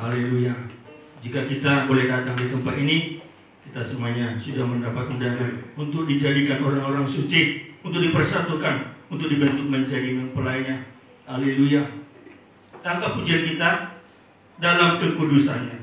Haleluya. Jika kita boleh datang di tempat ini, kita semuanya sudah mendapat undangan untuk dijadikan orang-orang suci, untuk dipersatukan, untuk dibentuk menjadi mempelainya. Haleluya. Tangkap pujian kita dalam kekudusannya.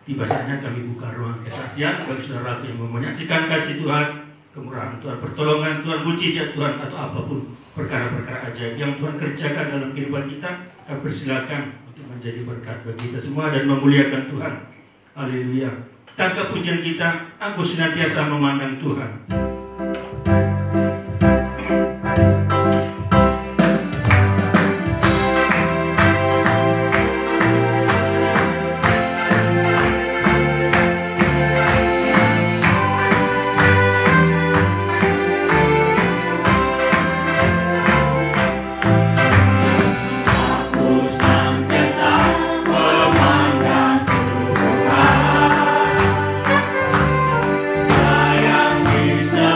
Tiba saatnya kami buka ruang kesaksian bagi saudara yang mau menyaksikan kasih Tuhan, kemurahan Tuhan, pertolongan Tuhan, mujizat Tuhan, atau apapun perkara-perkara ajaib yang Tuhan kerjakan dalam kehidupan kita. Kami persilakan untuk menjadi berkat bagi kita semua dan memuliakan Tuhan. Haleluya. Tangkap pujian kita, aku senantiasa memandang Tuhan. Sayang bisa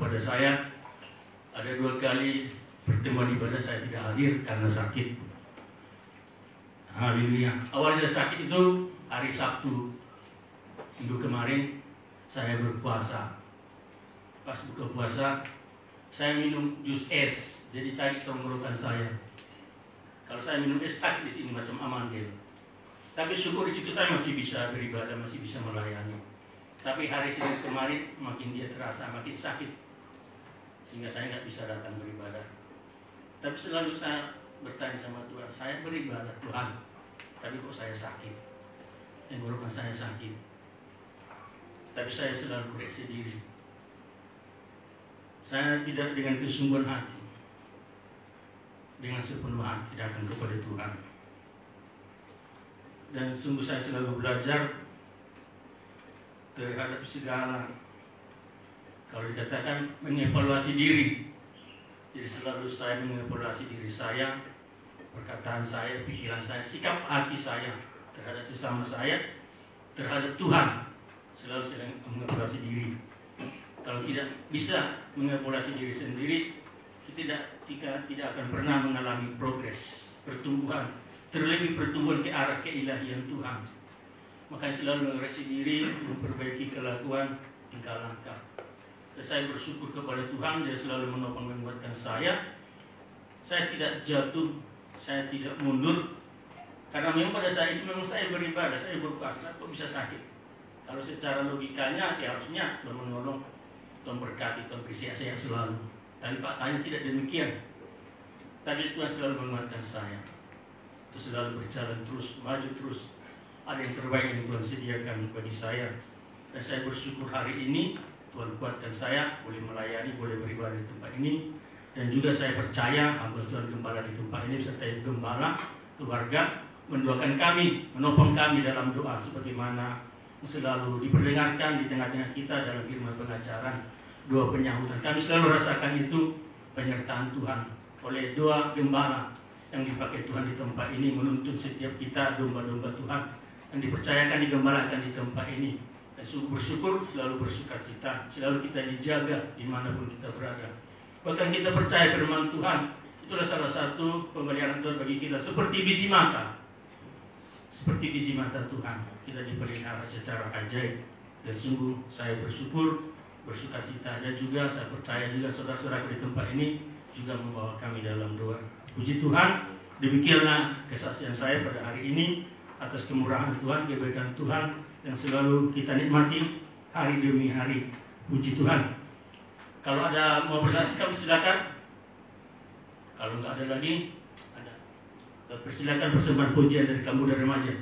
kepada saya. Ada 2 kali pertemuan ibadah saya tidak hadir karena sakit. Haleluya. Awalnya sakit itu hari Sabtu minggu kemarin saya berpuasa. Pas buka puasa saya minum jus es, jadi sakit tenggorokan saya. Kalau saya minum es sakit di sini macam amandel. Tapi syukur di situ saya masih bisa beribadah, masih bisa melayani. Tapi hari Senin kemarin makin dia terasa makin sakit, sehingga saya nggak bisa datang beribadah. Tapi selalu saya bertanya sama Tuhan, saya beribadah Tuhan, tapi kok saya sakit, tenggorokan saya sakit. Tapi saya selalu koreksi diri. Saya tidak dengan kesungguhan hati, dengan sepenuh hati datang kepada Tuhan. Dan sungguh saya selalu belajar terhadap segala, kalau dikatakan mengevaluasi diri. Jadi selalu saya mengevaluasi diri saya, perkataan saya, pikiran saya, sikap hati saya terhadap sesama saya, terhadap Tuhan. Selalu saya mengevaluasi diri. Kalau tidak bisa mengevaluasi diri sendiri, kita tidak akan pernah mengalami progres, pertumbuhan, terlebih pertumbuhan ke arah keilahian Tuhan. Makanya selalu mengoreksi diri, memperbaiki kelakuan, tingkah langkah. Dan saya bersyukur kepada Tuhan, Dia selalu menopang dan menguatkan saya. Saya tidak jatuh, saya tidak mundur, karena memang pada saat itu memang saya beribadah, saya berpuasa, kok bisa sakit? Kalau secara logikanya seharusnya Tuhan menolong, Tuhan berkati, Tuhan beri saya selalu. Tapi faktanya tidak demikian. Tapi Tuhan selalu menguatkan saya. Itu selalu berjalan terus, maju terus. Ada yang terbaik yang Tuhan sediakan bagi saya. Dan saya bersyukur hari ini Tuhan kuatkan saya, boleh melayani, boleh beribadah di tempat ini. Dan juga saya percaya hamba Tuhan gembala di tempat ini beserta gembala, keluarga, mendoakan kami, menopang kami dalam doa sebagaimana selalu diperdengarkan di tengah-tengah kita dalam firman pengajaran, doa penyahutan. Kami selalu rasakan itu penyertaan Tuhan oleh doa gembala yang dipakai Tuhan di tempat ini, menuntun setiap kita domba-domba Tuhan yang dipercayakan digembalakan di tempat ini. Dan bersyukur, selalu bersukacita, selalu kita dijaga dimanapun kita berada. Bahkan kita percaya firman Tuhan, itulah salah satu pemeliharaan Tuhan bagi kita, seperti biji mata. Seperti biji mata Tuhan, kita dipelihara secara ajaib. Dan sungguh saya bersyukur, bersukacita. Dan juga saya percaya juga saudara-saudara di tempat ini juga membawa kami dalam doa. Puji Tuhan, demikianlah kesaksian saya pada hari ini atas kemurahan Tuhan, kebaikan Tuhan yang selalu kita nikmati hari demi hari. Puji Tuhan. Kalau ada mau bersaksi, kamu silakan. Kalau nggak ada lagi, ada. Persilakan persembahan pujian dari kamu dan remaja.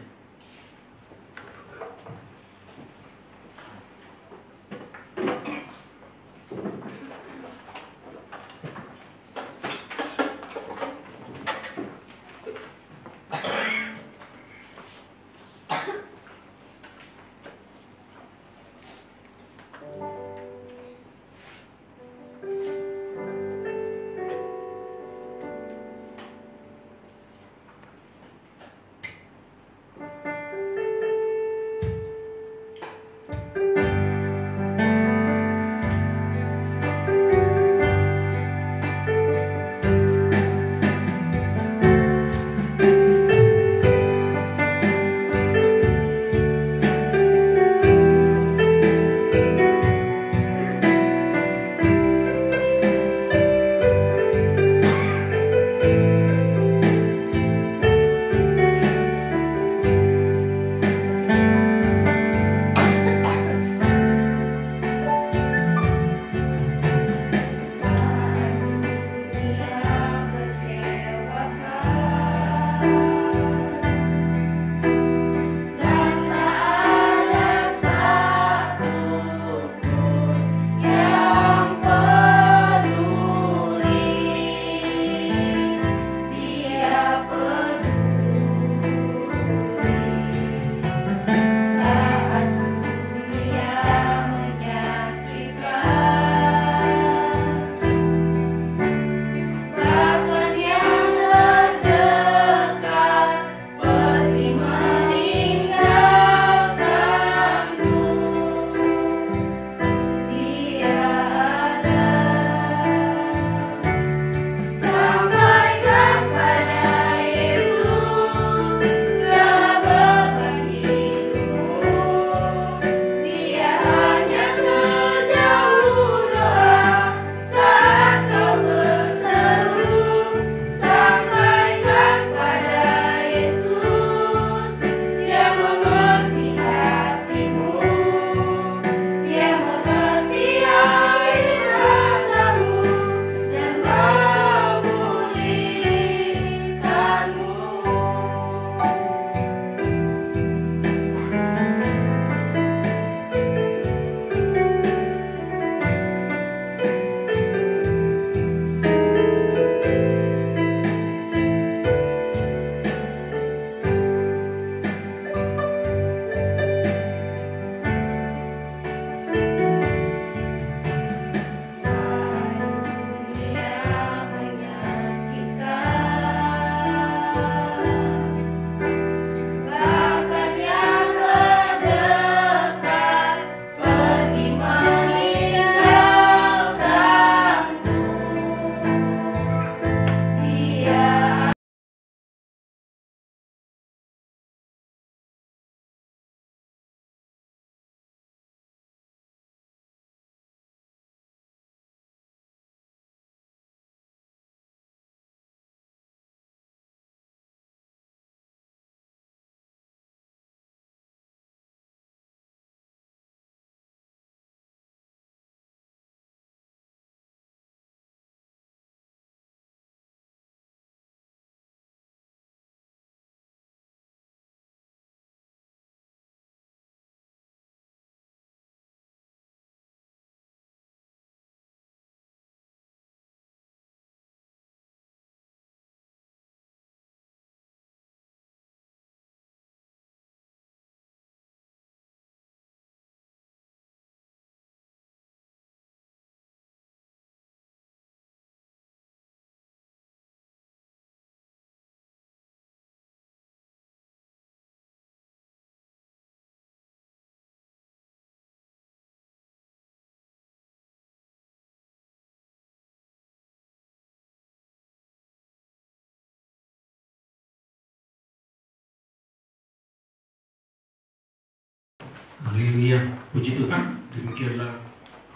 Haleluya, puji Tuhan. Demikianlah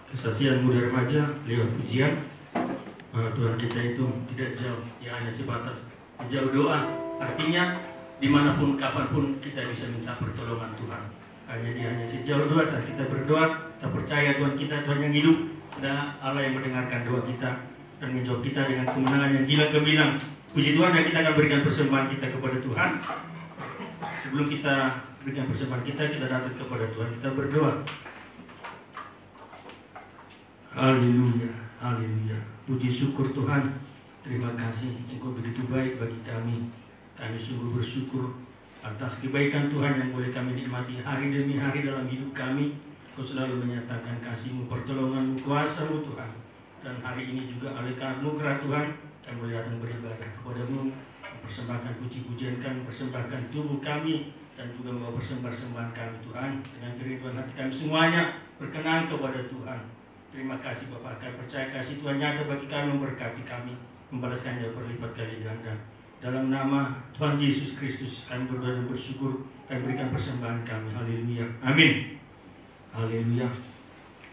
kesaksian muda remaja lewat pujian. Tuhan kita itu tidak jauh, ya hanya sebatas jauh doa. Artinya dimanapun kapanpun kita bisa minta pertolongan Tuhan. Hanya sejauh doa saat kita berdoa, kita percaya Tuhan kita Tuhan yang hidup, ada Allah yang mendengarkan doa kita dan menjawab kita dengan kemenangan yang gila gemilang. Puji Tuhan, dan kita akan berikan persembahan kita kepada Tuhan. Sebelum kita berikan persembahan kita datang kepada Tuhan, kita berdoa. Haleluya, haleluya. Puji syukur Tuhan. Terima kasih, Engkau begitu baik bagi kami. Kami sungguh bersyukur atas kebaikan Tuhan yang boleh kami nikmati hari demi hari dalam hidup kami. Kau selalu menyatakan kasih-Mu, pertolongan-Mu, kuasa-Mu Tuhan. Dan hari ini juga oleh anugerah Tuhan, kami boleh datang beribadah kepada-Mu, mempersembahkan puji-pujian kami, mempersembahkan tubuh kami, dan juga membawa persembahan kami Tuhan. Dengan kerinduan hati kami semuanya berkenan kepada Tuhan. Terima kasih Bapak, kami percaya kasih Tuhan nyata bagi kami, memberkati kami, membalaskannya berlipat kali ganda. Dalam nama Tuhan Yesus Kristus kami berdoa dan bersyukur, kami berikan persembahan kami. Haleluya, amin. Haleluya.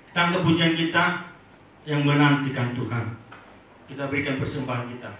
Kita anggap pujian kita yang menantikan Tuhan. Kita berikan persembahan kita.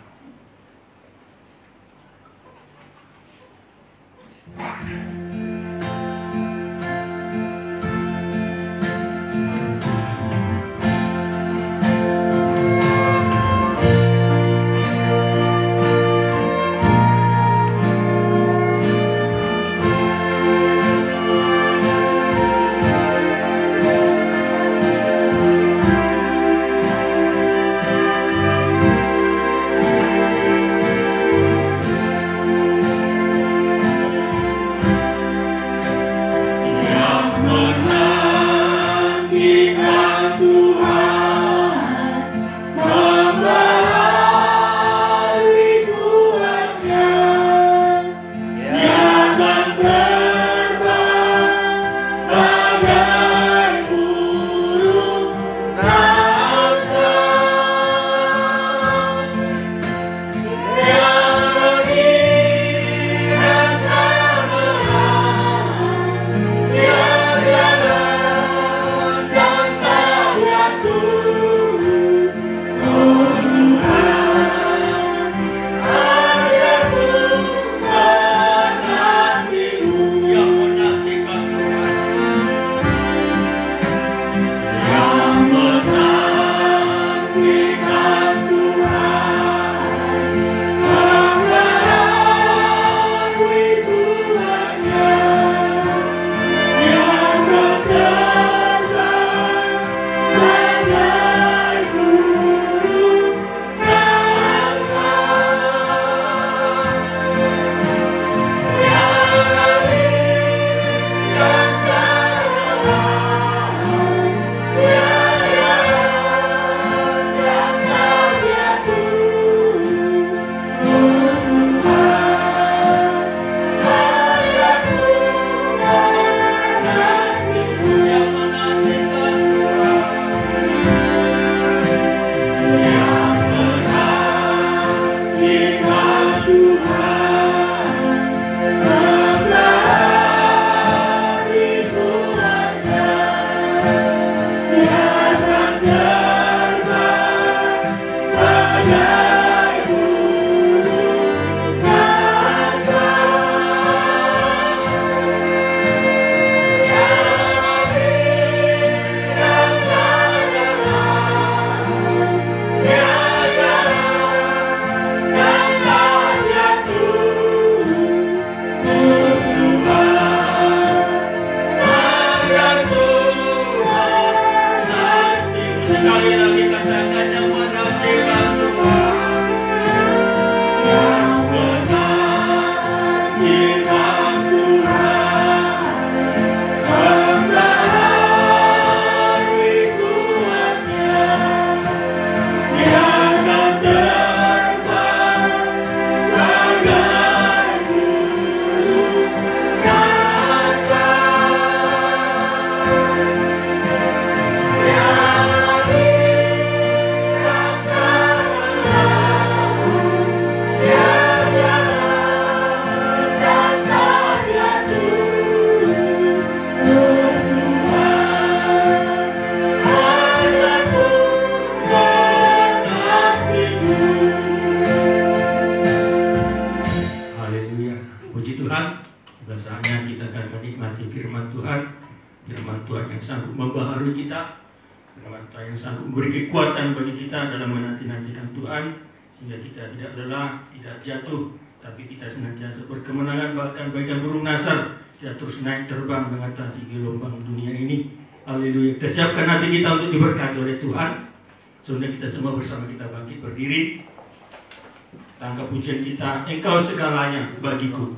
yang sanggup membaharui kita, Engkau yang sanggup memberi kekuatan bagi kita dalam menanti-nantikan Tuhan, sehingga kita tidak lelah, tidak jatuh, tapi kita senantiasa berkemenangan. Bahkan bagaikan burung nasar, kita terus naik terbang mengatasi gelombang dunia ini. Haleluya. Kita siapkan hati kita untuk diberkati oleh Tuhan. Sebenarnya kita semua bersama kita bangkit berdiri. Tangkap pujian kita, Engkau segalanya bagiku.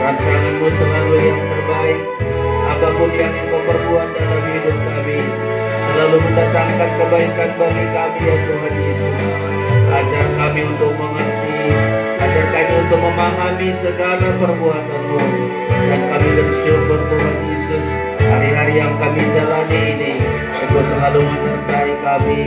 Rancangan-Mu selalu yang terbaik. Apapun yang Engkau perbuat dalam hidup kami, selalu mendatangkan kebaikan bagi kami ya Tuhan Yesus. Ajar kami untuk mengerti, ajar kami untuk memahami segala perbuatan-Mu. Dan kami bersyukur Tuhan Yesus, hari-hari yang kami jalani ini Engkau selalu menyertai kami,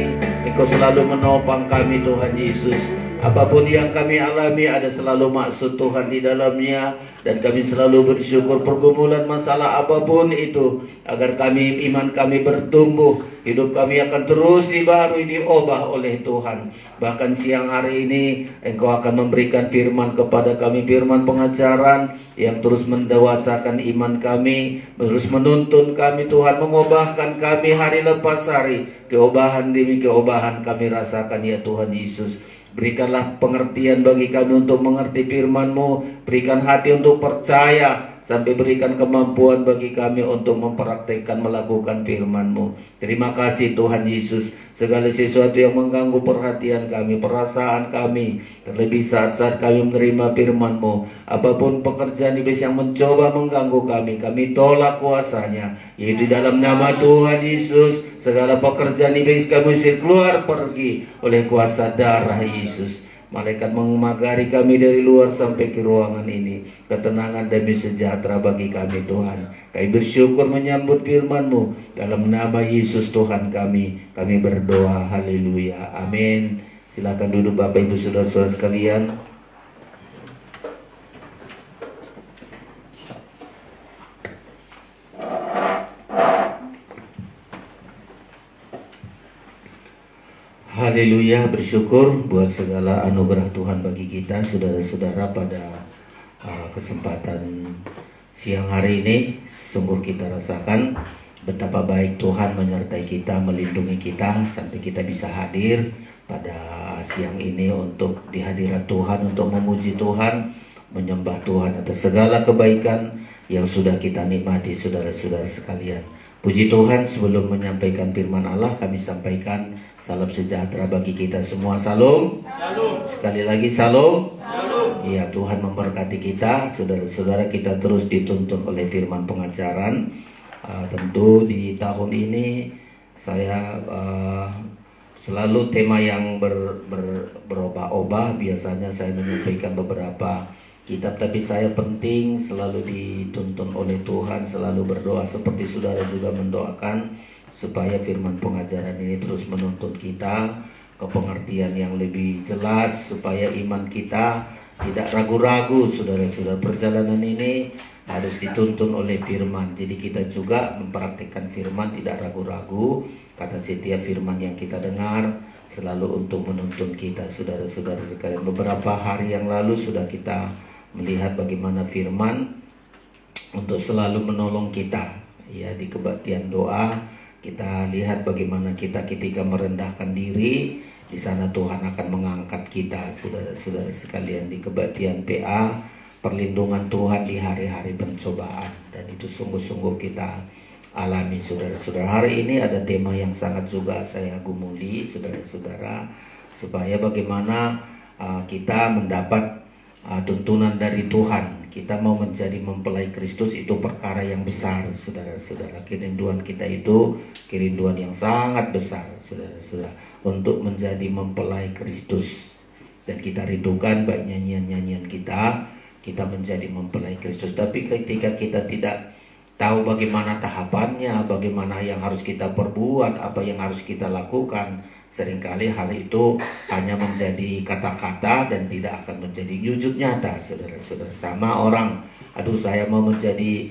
Engkau selalu menopang kami Tuhan Yesus. Apapun yang kami alami ada selalu maksud Tuhan di dalamnya, dan kami selalu bersyukur pergumulan masalah apapun itu, agar iman kami bertumbuh, hidup kami akan terus dibarui, diubah oleh Tuhan. Bahkan siang hari ini Engkau akan memberikan firman kepada kami, firman pengajaran yang terus mendewasakan iman kami, terus menuntun kami Tuhan, mengubahkan kami hari lepas hari. Keobahan demi keobahan kami rasakan ya Tuhan Yesus. Berikanlah pengertian bagi kami untuk mengerti firman-Mu. Berikan hati untuk percaya, sampai berikan kemampuan bagi kami untuk mempraktekkan, melakukan firman-Mu. Terima kasih Tuhan Yesus. Segala sesuatu yang mengganggu perhatian kami, perasaan kami, terlebih saat-saat kami menerima firman-Mu, apapun pekerjaan iblis yang mencoba mengganggu kami tolak kuasanya, yaitu dalam nama Tuhan Yesus. Segala pekerjaan iblis kami usir keluar pergi oleh kuasa darah Yesus. Malaikat memagari kami dari luar sampai ke ruangan ini. Ketenangan demi sejahtera bagi kami Tuhan. Kami bersyukur menyambut firman-Mu. Dalam nama Yesus Tuhan kami berdoa. Haleluya. Amin. Silakan duduk Bapak Ibu Saudara-saudara sekalian. Haleluya, bersyukur buat segala anugerah Tuhan bagi kita saudara-saudara pada kesempatan siang hari ini. Sungguh kita rasakan betapa baik Tuhan menyertai kita, melindungi kita sampai kita bisa hadir pada siang ini untuk di hadirat Tuhan, untuk memuji Tuhan, menyembah Tuhan atas segala kebaikan yang sudah kita nikmati saudara-saudara sekalian. Puji Tuhan, sebelum menyampaikan firman Allah, kami sampaikan salam sejahtera bagi kita semua. Salam. Salam. Sekali lagi salam. Salam. Ya, Tuhan memberkati kita, saudara-saudara. Kita terus dituntun oleh firman pengajaran. Tentu di tahun ini saya selalu tema yang berubah-ubah. Biasanya saya menyampaikan beberapa kitab, tapi saya penting selalu dituntun oleh Tuhan, selalu berdoa seperti saudara juga mendoakan, supaya firman pengajaran ini terus menuntun kita ke pengertian yang lebih jelas, supaya iman kita tidak ragu-ragu. Saudara-saudara, perjalanan ini harus dituntun oleh firman. Jadi kita juga mempraktikkan firman, tidak ragu-ragu, karena setiap firman yang kita dengar selalu untuk menuntun kita. Saudara-saudara sekalian, beberapa hari yang lalu sudah kita melihat bagaimana firman untuk selalu menolong kita ya di kebaktian doa. Kita lihat bagaimana kita ketika merendahkan diri, di sana Tuhan akan mengangkat kita. Saudara-saudara sekalian, di kebaktian PA, perlindungan Tuhan di hari-hari pencobaan, dan itu sungguh-sungguh kita alami. Saudara-saudara, hari ini ada tema yang sangat juga saya gumuli saudara-saudara, supaya bagaimana kita mendapat tuntunan dari Tuhan. Kita mau menjadi mempelai Kristus, itu perkara yang besar saudara-saudara. Kerinduan kita itu kerinduan yang sangat besar saudara-saudara, untuk menjadi mempelai Kristus. Dan kita rindukan baik nyanyian-nyanyian kita menjadi mempelai Kristus. Tapi ketika kita tidak tahu bagaimana tahapannya, bagaimana yang harus kita perbuat, apa yang harus kita lakukan, seringkali hal itu hanya menjadi kata-kata dan tidak akan menjadi wujud nyata saudara-saudara. Sama orang, aduh saya mau menjadi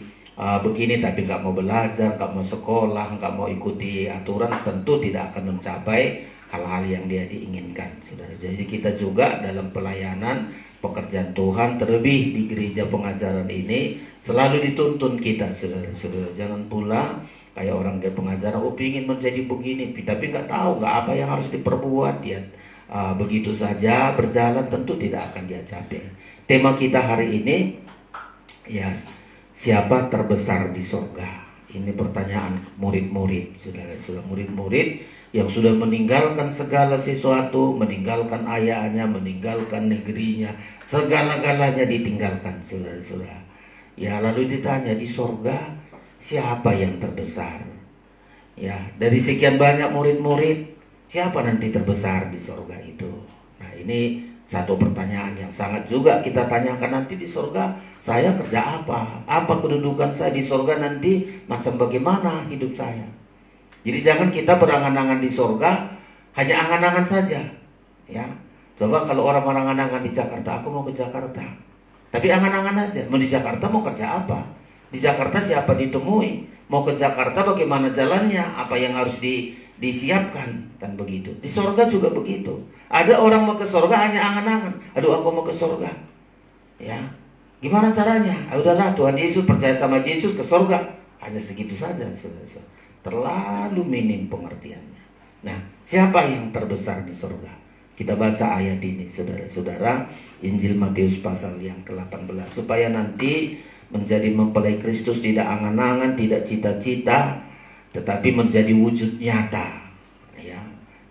begini tapi nggak mau belajar, nggak mau sekolah, nggak mau ikuti aturan, tentu tidak akan mencapai hal-hal yang dia diinginkan saudara. Jadi kita juga dalam pelayanan pekerjaan Tuhan, terlebih di gereja pengajaran ini, selalu dituntun kita saudara-saudara. Jangan pula kayak orang dia pengajaran, ingin menjadi begini, tapi nggak tahu nggak apa yang harus diperbuat, dia begitu saja berjalan, tentu tidak akan dia capai. Tema kita hari ini ya, siapa terbesar di sorga? Ini pertanyaan murid-murid, saudara-saudara, murid-murid yang sudah meninggalkan segala sesuatu, meninggalkan ayahnya, meninggalkan negerinya, segala-galanya ditinggalkan saudara-saudara. Ya, lalu ditanya di sorga siapa yang terbesar? Ya, dari sekian banyak murid-murid, siapa nanti terbesar di sorga itu? Nah, ini satu pertanyaan yang sangat juga kita tanyakan. Nanti di sorga saya kerja apa? Apa kedudukan saya di sorga nanti? Macam bagaimana hidup saya? Jadi jangan kita berangan-angan di sorga, hanya angan-angan saja. Ya, coba kalau orang berangan-angan di Jakarta, aku mau ke Jakarta. Tapi angan-angan aja, mau di Jakarta mau kerja apa? Di Jakarta siapa ditemui? Mau ke Jakarta bagaimana jalannya? Apa yang harus disiapkan? Kan begitu. Di sorga juga begitu. Ada orang mau ke sorga hanya angan-angan. Aduh, aku mau ke sorga. Ya, gimana caranya? Udahlah, Tuhan Yesus, percaya sama Yesus, ke sorga. Hanya segitu saja, saudara-saudara. Terlalu minim pengertiannya. Nah, siapa yang terbesar di sorga? Kita baca ayat ini, saudara-saudara. Injil Matius pasal yang ke-18. Supaya nanti menjadi mempelai Kristus tidak angan-angan, tidak cita-cita, tetapi menjadi wujud nyata. Ya,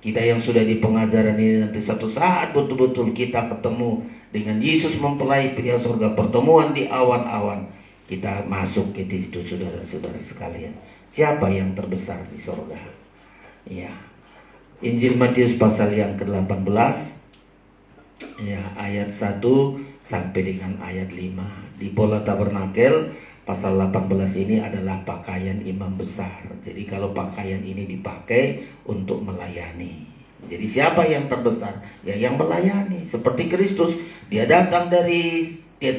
kita yang sudah di pengajaran ini nanti satu saat betul-betul kita ketemu dengan Yesus mempelai pria surga, pertemuan di awan-awan, kita masuk ke situ, saudara-saudara sekalian. Siapa yang terbesar di surga? Ya, Injil Matius pasal yang ke-18, ya, ayat 1 sampai dengan ayat 5. Di pola tabernakel pasal 18 ini adalah pakaian imam besar. Jadi kalau pakaian ini dipakai untuk melayani. Jadi siapa yang terbesar? Ya, yang melayani. Seperti Kristus, dia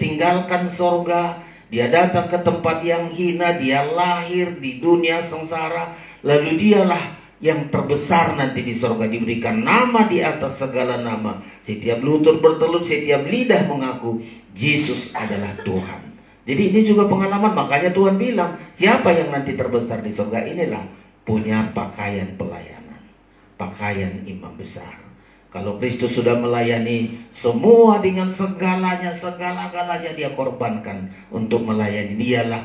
tinggalkan sorga, dia datang ke tempat yang hina, dia lahir di dunia sengsara, lalu dialah yang terbesar nanti di sorga, diberikan nama di atas segala nama. Setiap lutut bertelut, setiap lidah mengaku Yesus adalah Tuhan. Jadi ini juga pengalaman, makanya Tuhan bilang, siapa yang nanti terbesar di sorga? Inilah punya pakaian pelayanan, pakaian imam besar. Kalau Kristus sudah melayani semua dengan segala-galanya dia korbankan untuk melayani. Dialah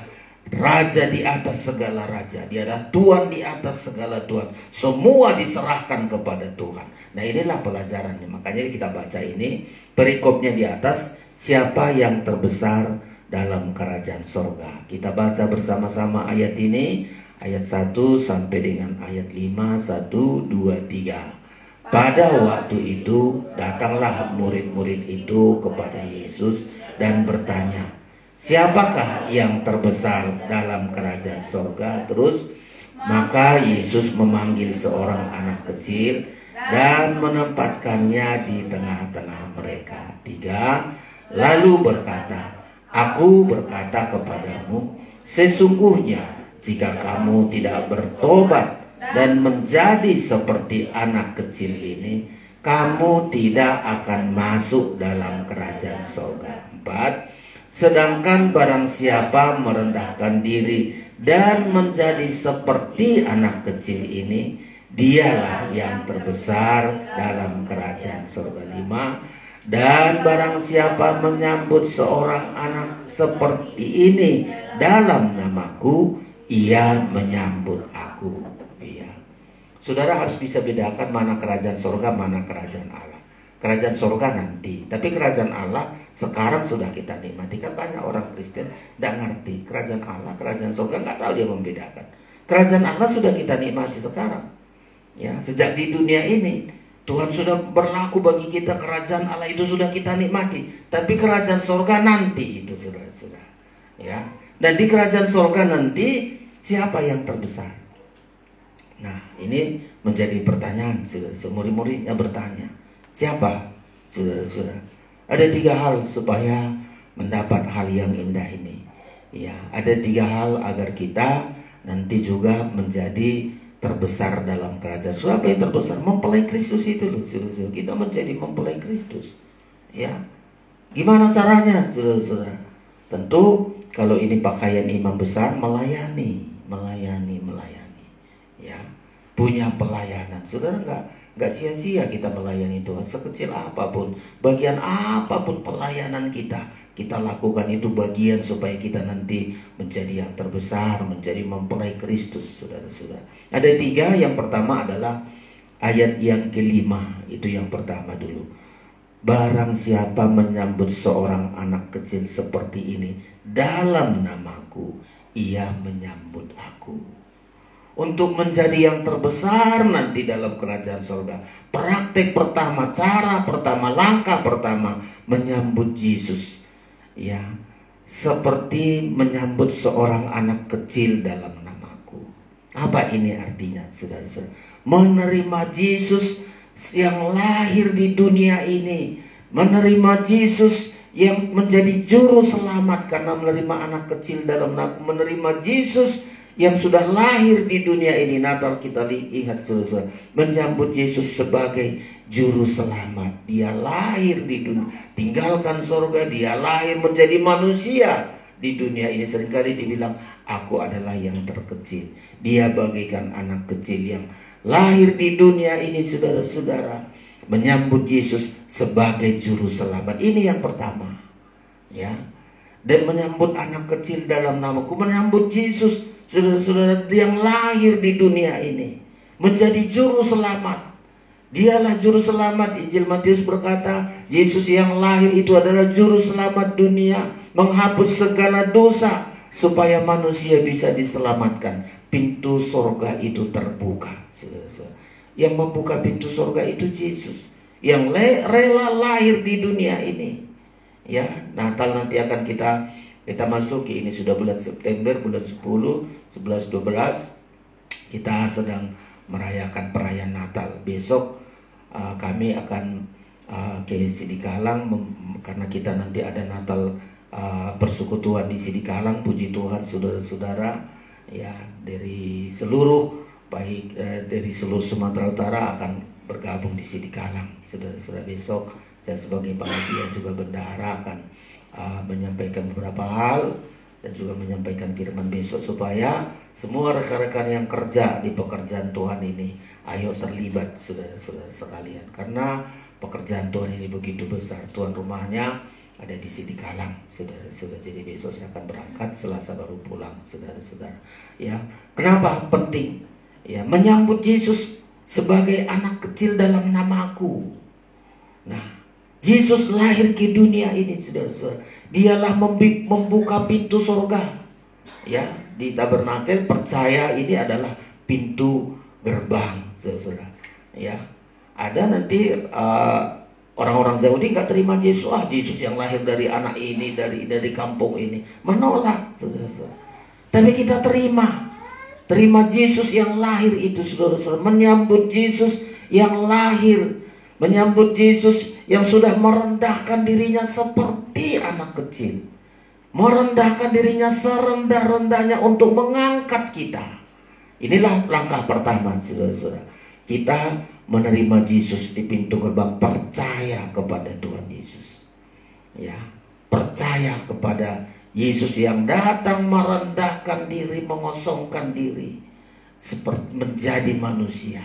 Raja di atas segala raja, dia adalah Tuhan di atas segala Tuhan. Semua diserahkan kepada Tuhan. Nah, inilah pelajarannya. Makanya kita baca ini, perikopnya di atas, siapa yang terbesar dalam kerajaan sorga. Kita baca bersama-sama ayat ini, ayat 1 sampai dengan ayat 5, 1, 2, 3. Pada waktu itu datanglah murid-murid itu kepada Yesus dan bertanya, siapakah yang terbesar dalam kerajaan sorga? Terus, maka Yesus memanggil seorang anak kecil dan menempatkannya di tengah-tengah mereka. 3. Lalu berkata, aku berkata kepadamu, sesungguhnya jika kamu tidak bertobat dan menjadi seperti anak kecil ini, kamu tidak akan masuk dalam kerajaan sorga. 4. Sedangkan barang siapa merendahkan diri dan menjadi seperti anak kecil ini, dialah yang terbesar dalam kerajaan surga. 5. Dan barang siapa menyambut seorang anak seperti ini dalam namaku, ia menyambut aku. Iya. Saudara harus bisa bedakan mana kerajaan surga, mana kerajaan Allah. Kerajaan surga nanti, tapi kerajaan Allah sekarang sudah kita nikmati. Kan banyak orang Kristen tidak ngerti kerajaan Allah, kerajaan surga, nggak tahu dia membedakan. Kerajaan Allah sudah kita nikmati sekarang, ya, sejak di dunia ini Tuhan sudah berlaku bagi kita. Kerajaan Allah itu sudah kita nikmati, tapi kerajaan surga nanti itu saudara-saudara, ya. Dan di kerajaan surga nanti siapa yang terbesar? Nah, ini menjadi pertanyaan. Murid-muridnya bertanya, siapa? Saudara-saudara, ada 3 hal supaya mendapat hal yang indah ini. Ya, ada 3 hal agar kita nanti juga menjadi terbesar dalam kerajaan. Siapa yang terbesar? Mempelai Kristus itu loh, saudara-saudara. Kita menjadi mempelai Kristus. Ya, gimana caranya, saudara-saudara? Tentu kalau ini pakaian imam besar, melayani. Ya, punya pelayanan. Saudara, nggak sia-sia kita melayani Tuhan. Sekecil apapun, bagian apapun pelayanan kita lakukan itu bagian supaya kita nanti menjadi yang terbesar, menjadi mempelai Kristus, saudara-saudara. Ada 3. Yang pertama adalah ayat yang ke-5. Itu yang pertama dulu. Barang siapa menyambut seorang anak kecil seperti ini dalam namaku, ia menyambut aku. Untuk menjadi yang terbesar nanti dalam kerajaan surga, praktek pertama, cara pertama, langkah pertama, menyambut Yesus, ya, seperti menyambut seorang anak kecil dalam namaku. Apa ini artinya, saudara-saudara? Menerima Yesus yang lahir di dunia ini, menerima Yesus yang menjadi juru selamat karena menerima anak kecil dalam menerima Yesus yang sudah lahir di dunia ini. Natal kita lihat, saudara-saudara, menyambut Yesus sebagai juru selamat. Dia lahir di dunia, tinggalkan surga, dia lahir menjadi manusia di dunia ini. Seringkali dibilang, aku adalah yang terkecil. Dia bagaikan anak kecil yang lahir di dunia ini, saudara-saudara, menyambut Yesus sebagai juru selamat. Ini yang pertama, ya. Dan menyambut anak kecil dalam namaku, menyambut Yesus, saudara-saudara, yang lahir di dunia ini menjadi juru selamat. Dialah juru selamat. Injil Matius berkata, Yesus yang lahir itu adalah juru selamat dunia, menghapus segala dosa supaya manusia bisa diselamatkan. Pintu surga itu terbuka, saudara-saudara. Yang membuka pintu surga itu Yesus, yang rela lahir di dunia ini. Ya, Natal nanti akan kita masuki. Ini sudah bulan September, bulan 10, 11, 12. Kita sedang merayakan perayaan Natal. Besok kami akan ke Sidikalang, karena kita nanti ada Natal persekutuan di Sidikalang. Puji Tuhan, saudara-saudara, ya, dari seluruh baik dari seluruh Sumatera Utara akan bergabung di Sidikalang. Saudara-saudara, besok saya sebagai panitia juga bendahara akan menyampaikan beberapa hal dan juga menyampaikan firman besok, supaya semua rekan-rekan yang kerja di pekerjaan Tuhan ini, ayo terlibat, saudara-saudara sekalian, karena pekerjaan Tuhan ini begitu besar. Tuan rumahnya ada di Sidikalang, saudara-saudara. Jadi besok saya akan berangkat, Selasa baru pulang, saudara-saudara. Ya, kenapa penting? Ya, menyambut Yesus sebagai anak kecil dalam namaku. Nah, Yesus lahir ke dunia ini, saudara-saudara. Dialah membuka pintu surga. Ya, di Tabernakel percaya ini adalah pintu gerbang, saudara-saudara. Ya, ada nanti orang-orang Yahudi nggak terima Yesus. Yesus yang lahir dari anak ini, dari kampung ini, menolak, saudara-saudara. Tapi kita terima Yesus yang lahir itu, saudara-saudara. Menyambut Yesus yang lahir, menyambut Yesus yang sudah merendahkan dirinya seperti anak kecil, merendahkan dirinya serendah-rendahnya untuk mengangkat kita. Inilah langkah pertama, saudara-saudara. Kita menerima Yesus di pintu gerbang, percaya kepada Tuhan Yesus. Ya, percaya kepada Yesus yang datang merendahkan diri, mengosongkan diri, seperti menjadi manusia,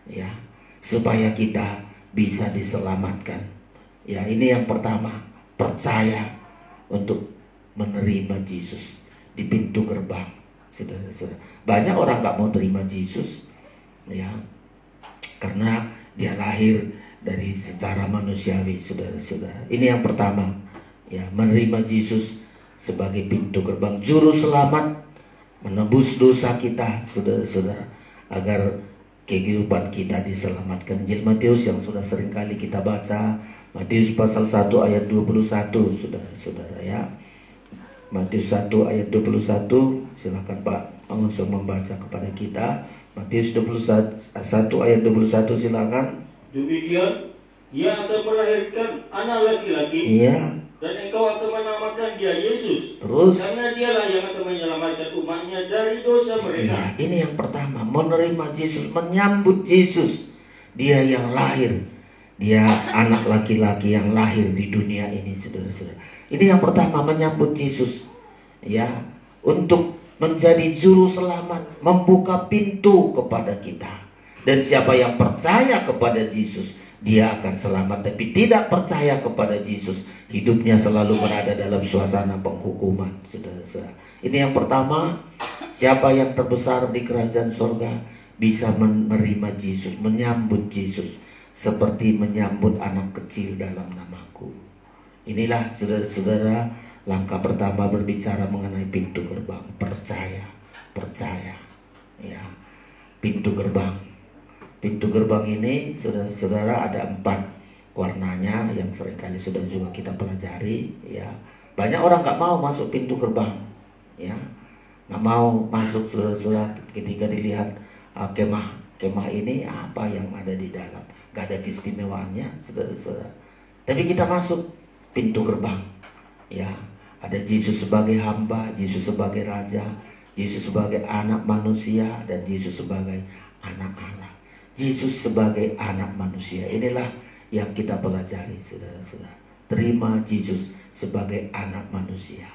ya, supaya kita bisa diselamatkan. Ya, ini yang pertama, percaya untuk menerima Yesus di pintu gerbang, saudara-saudara. Banyak orang gak mau terima Yesus, ya, karena dia lahir dari secara manusiawi, saudara-saudara. Ini yang pertama, ya, menerima Yesus sebagai pintu gerbang, juru selamat, menebus dosa kita, saudara-saudara, agar kehidupan kita diselamatkan. Injil Matius yang sudah sering kali kita baca, Matius pasal 1 ayat 21, saudara-saudara, ya. Matius 1 ayat 21, silakan Pak langsung membaca kepada kita. Matius 1 ayat 21, silakan. Demikian, ia akan melahirkan anak laki-laki. Iya. Dan engkau akan menamakan dia Yesus. Terus, karena dialah yang akan menyelamatkan umatnya dari dosa mereka. Ya, ini yang pertama, menerima Yesus, menyambut Yesus. Dia yang lahir, dia anak laki-laki yang lahir di dunia ini, saudara-saudara. Ini yang pertama, menyambut Yesus, ya, untuk menjadi juru selamat, membuka pintu kepada kita. Dan siapa yang percaya kepada Yesus, dia akan selamat. Tapi tidak percaya kepada Yesus, hidupnya selalu berada dalam suasana penghukuman, saudara-saudara. Ini yang pertama, siapa yang terbesar di kerajaan surga bisa menerima Yesus, menyambut Yesus seperti menyambut anak kecil dalam namaku. Inilah, saudara-saudara, langkah pertama berbicara mengenai pintu gerbang. Percaya, ya, pintu gerbang. Pintu gerbang ini, saudara-saudara, ada 4 warnanya yang seringkali sudah juga kita pelajari, ya. Banyak orang gak mau masuk pintu gerbang, ya. nggak mau masuk saudara-saudara ketika dilihat kemah ini apa yang ada di dalam, nggak ada keistimewaannya saudara-saudara. Tapi kita masuk pintu gerbang, ya ada Yesus sebagai hamba, Yesus sebagai raja, Yesus sebagai anak manusia, dan Yesus sebagai anak Allah. Yesus sebagai anak manusia, inilah yang kita pelajari saudara-saudara. Terima Yesus sebagai anak manusia,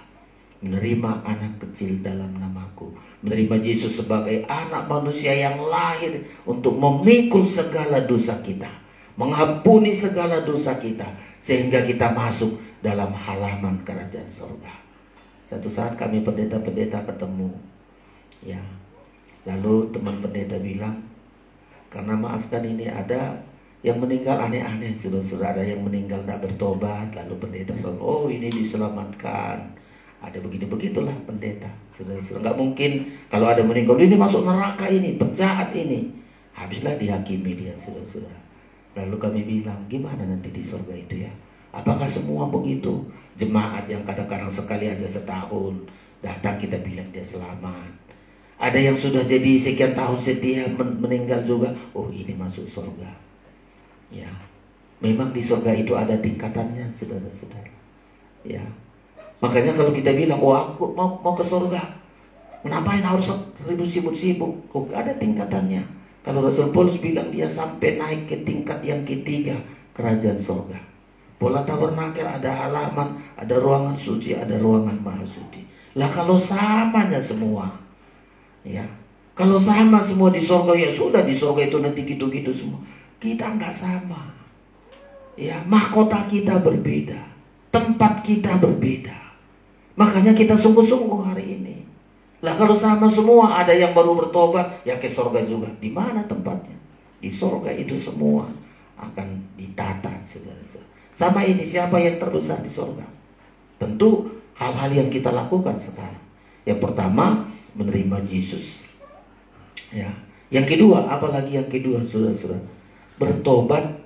menerima anak kecil dalam namaku, menerima Yesus sebagai anak manusia yang lahir untuk memikul segala dosa kita, mengampuni segala dosa kita, sehingga kita masuk dalam halaman kerajaan surga. Satu saat kami pendeta-pendeta ketemu, ya, lalu teman pendeta bilang, karena maafkan ini ada yang meninggal aneh-aneh, saudara-saudara, ada yang meninggal tidak bertobat, lalu pendeta selalu, oh ini diselamatkan. Ada begini-begitulah pendeta, saudara-saudara. Nggak mungkin kalau ada meninggal, ini masuk neraka, ini penjahat ini. Habislah dihakimi dia, saudara-saudara. Lalu kami bilang, gimana nanti di surga itu ya? Apakah semua begitu? Jemaat yang kadang-kadang sekali aja setahun datang kita bilang dia selamat. Ada yang sudah jadi sekian tahun setia meninggal juga. Oh ini masuk surga. Ya, memang di surga itu ada tingkatannya, saudara-saudara. Ya, makanya kalau kita bilang, oh aku mau ke surga, ngapain harus sibuk-sibuk? Oh ada tingkatannya. Kalau Rasul Paulus bilang dia sampai naik ke tingkat yang ketiga, kerajaan surga. Pola tabernakel ada halaman, ada ruangan suci, ada ruangan maha suci. Lah kalau samanya semua, ya, kalau sama semua di surga, ya sudah di surga itu nanti gitu-gitu semua. Kita nggak sama, ya, mahkota kita berbeda, tempat kita berbeda. Makanya kita sungguh-sungguh hari ini. Lah kalau sama semua, ada yang baru bertobat, ya ke surga juga. Di mana tempatnya? Di surga itu semua akan ditata, saudara-saudara. Sama ini, siapa yang terbesar di surga? Tentu hal-hal yang kita lakukan sekarang. Yang pertama, menerima Yesus. Ya. Yang kedua, apalagi yang kedua, saudara-saudara? Bertobat.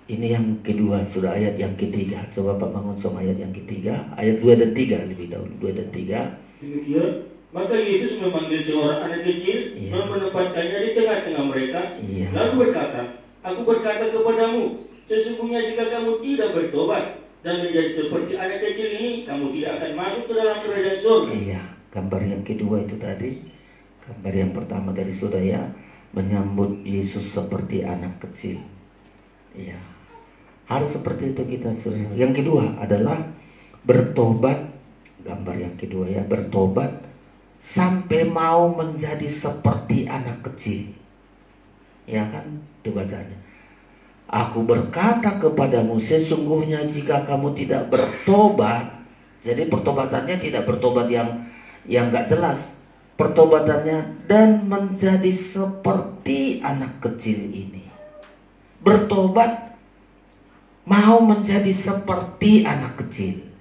Ini yang kedua, sudah ayat yang ketiga. Coba Pak Mangunsong ayat yang ketiga. Ayat 2 dan 3 lebih dahulu. 2 dan 3. Demikian, maka Yesus memanggil seorang anak kecil, menempatkannya di tengah-tengah mereka, lalu berkata, aku berkata kepadamu, sesungguhnya jika kamu tidak bertobat dan menjadi seperti anak kecil ini, kamu tidak akan masuk ke dalam kerajaan surga. Iya, gambar yang kedua itu tadi. Gambar yang pertama dari saudara, ya, menyambut Yesus seperti anak kecil. Iya, harus seperti itu kita, saudara. Yang kedua adalah bertobat. Gambar yang kedua, ya, bertobat sampai mau menjadi seperti anak kecil. Ya kan, itu bacanya. Aku berkata kepadamu, sesungguhnya jika kamu tidak bertobat, jadi pertobatannya tidak bertobat yang gak jelas, pertobatannya dan menjadi seperti anak kecil ini. Bertobat mau menjadi seperti anak kecil.